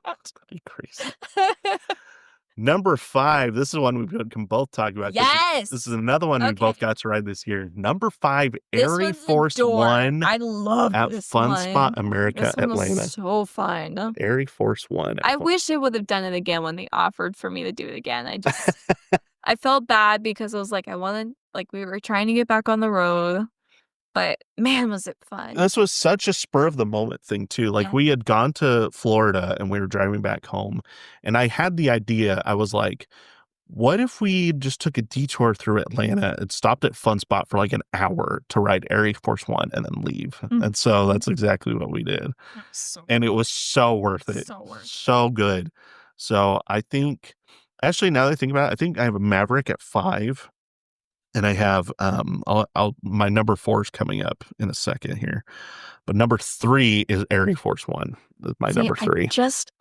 be crazy. Number 5, this is one we can both talk about. Yes, this is another one we both got to ride this year. Number 5, Air Force One. I love at this Fun one. Spot America, this one Atlanta. Was so fun. Air Force One. I wish they would have done it again when they offered for me to do it again. I felt bad because I was like, we were trying to get back on the road. but man, was it fun. This was such a spur of the moment thing too. Like Yeah. we had gone to Florida and we were driving back home and I had the idea. I was like, what if we just took a detour through Atlanta and stopped at Fun Spot for like an hour to ride Air Force One and then leave? And so that's exactly what we did. And it was so worth it. So worth it. So good. So I think, actually, now that I think about it, I think I have a Maverick at 5. And I have my number 4 is coming up in a second here, but number 3 is Air Force One. My See, number 3.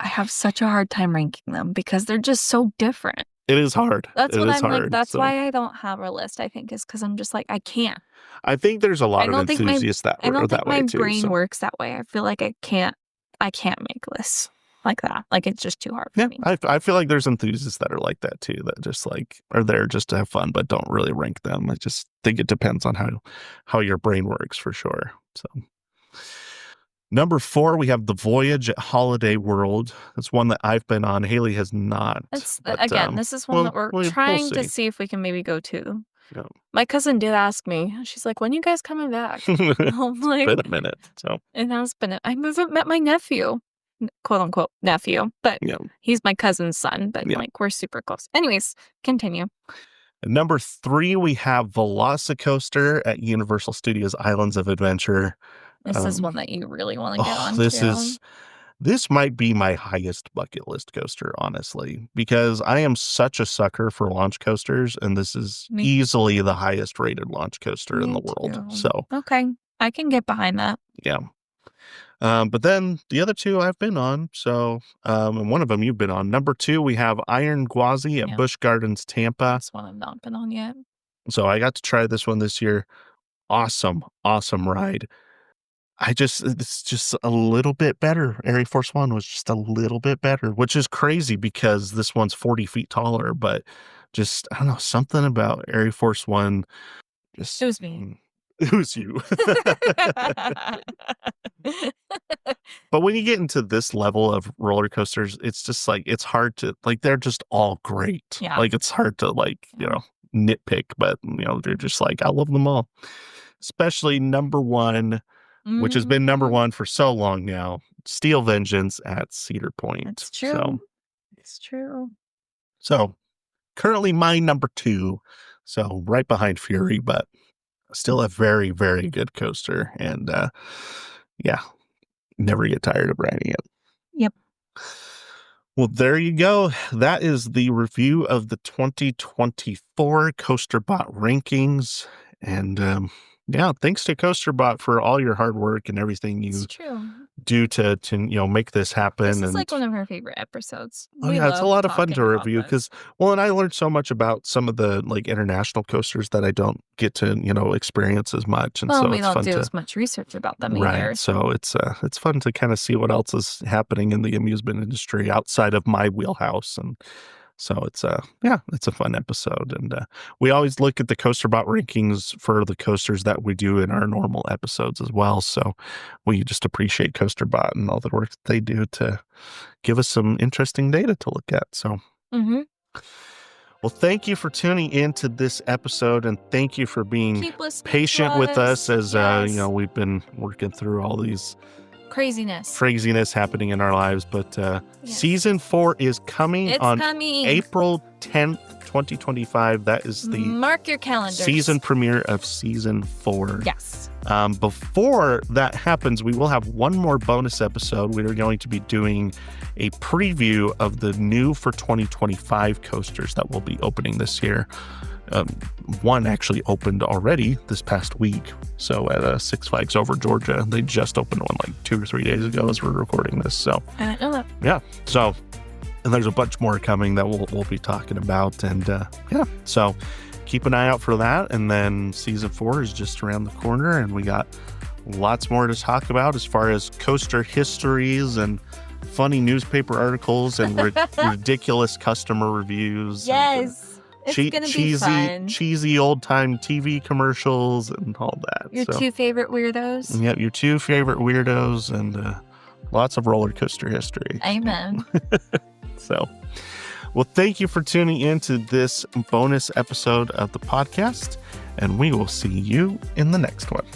I have such a hard time ranking them because they're just so different. It is hard. That's It what is I'm like. hard, That's so why I don't have a list. I think is because I'm just like I can't. I think there's a lot I of don't think my enthusiasts that I don't that think way my too. brain So works that way. I feel like I can't make lists like that. Like it's just too hard for yeah, me. I feel like there's enthusiasts that are like that too. That just like are there just to have fun, but don't really rank them. I just think it depends on how your brain works for sure. So. Number 4, we have The Voyage at Holiday World. That's one that I've been on. Haley has not. It's But, again, this is one that we're we'll trying to see. see if we can maybe go to. Yeah. My cousin did ask me. She's like, "When you guys coming back?" I'm like, Been a minute. So it has been. I haven't met my nephew, quote unquote nephew, but yeah. he's my cousin's son. But Yeah. like we're super close. Anyways, continue. And number 3, we have Velocicoaster at Universal Studios Islands of Adventure. This is one that you really want to get on. This might be my highest bucket list coaster, honestly, because I am such a sucker for launch coasters, and this is easily the highest rated launch coaster in the world. Too. So okay, I can get behind that. yeah. But then the other 2 I've been on. So, and one of them you've been on. Number 2, we have Iron Gwazi at Busch Gardens, Tampa. That's one I've not been on yet. So I got to try this one this year. Awesome ride. It's just a little bit better. Air Force One was just a little bit better, which is crazy because this one's 40 feet taller, but just, I don't know, something about Air Force One. Just, it was me. It was you. But when you get into this level of roller coasters, it's just like, it's hard to, like, they're just all great. Yeah. Like, it's hard to, like, nitpick, but, they're just like, I love them all. Especially number 1, which has been number 1 for so long now, Steel Vengeance at Cedar Point. It's true. So, it's true. So, currently my number 2, so right behind Fury, but still a very, very good coaster. And yeah, never get tired of riding it. Yep. Well, there you go. That is the review of the 2024 CoasterBot rankings. And yeah, thanks to CoasterBot for all your hard work and everything you do to make this happen. This is like one of our favorite episodes. Oh yeah, it's a lot of fun to review because and I learned so much about some of the like international coasters that I don't get to experience as much. And so we it's don't fun do to, as much research about them right. either. So it's fun to kind of see what else is happening in the amusement industry outside of my wheelhouse. And so it's a fun episode. And we always look at the CoasterBot rankings for the coasters that we do in our normal episodes as well. So we just appreciate CoasterBot and all the work that they do to give us some interesting data to look at. So well, thank you for tuning into this episode, and thank you for being patient with us as we've been working through all these craziness happening in our lives. But season 4 is coming April 10th, 2025. That is the mark your calendars. Season premiere of season 4. Yes. Before that happens, we will have one more bonus episode. We are going to be doing a preview of the new for 2025 coasters that will be opening this year. One actually opened already this past week. So at Six Flags Over Georgia, they just opened one like 2 or 3 days ago as we're recording this. So I didn't know that. Yeah. So, and there's a bunch more coming that we'll be talking about. And so keep an eye out for that. And then season 4 is just around the corner, and we got lots more to talk about as far as coaster histories and funny newspaper articles and ridiculous customer reviews. Yes. It's gonna be fun. Cheesy old-time TV commercials and all that. Your 2 favorite weirdos? Yep, your 2 favorite weirdos and lots of roller coaster history. Amen. So, well, thank you for tuning in to this bonus episode of the podcast, and we will see you in the next one.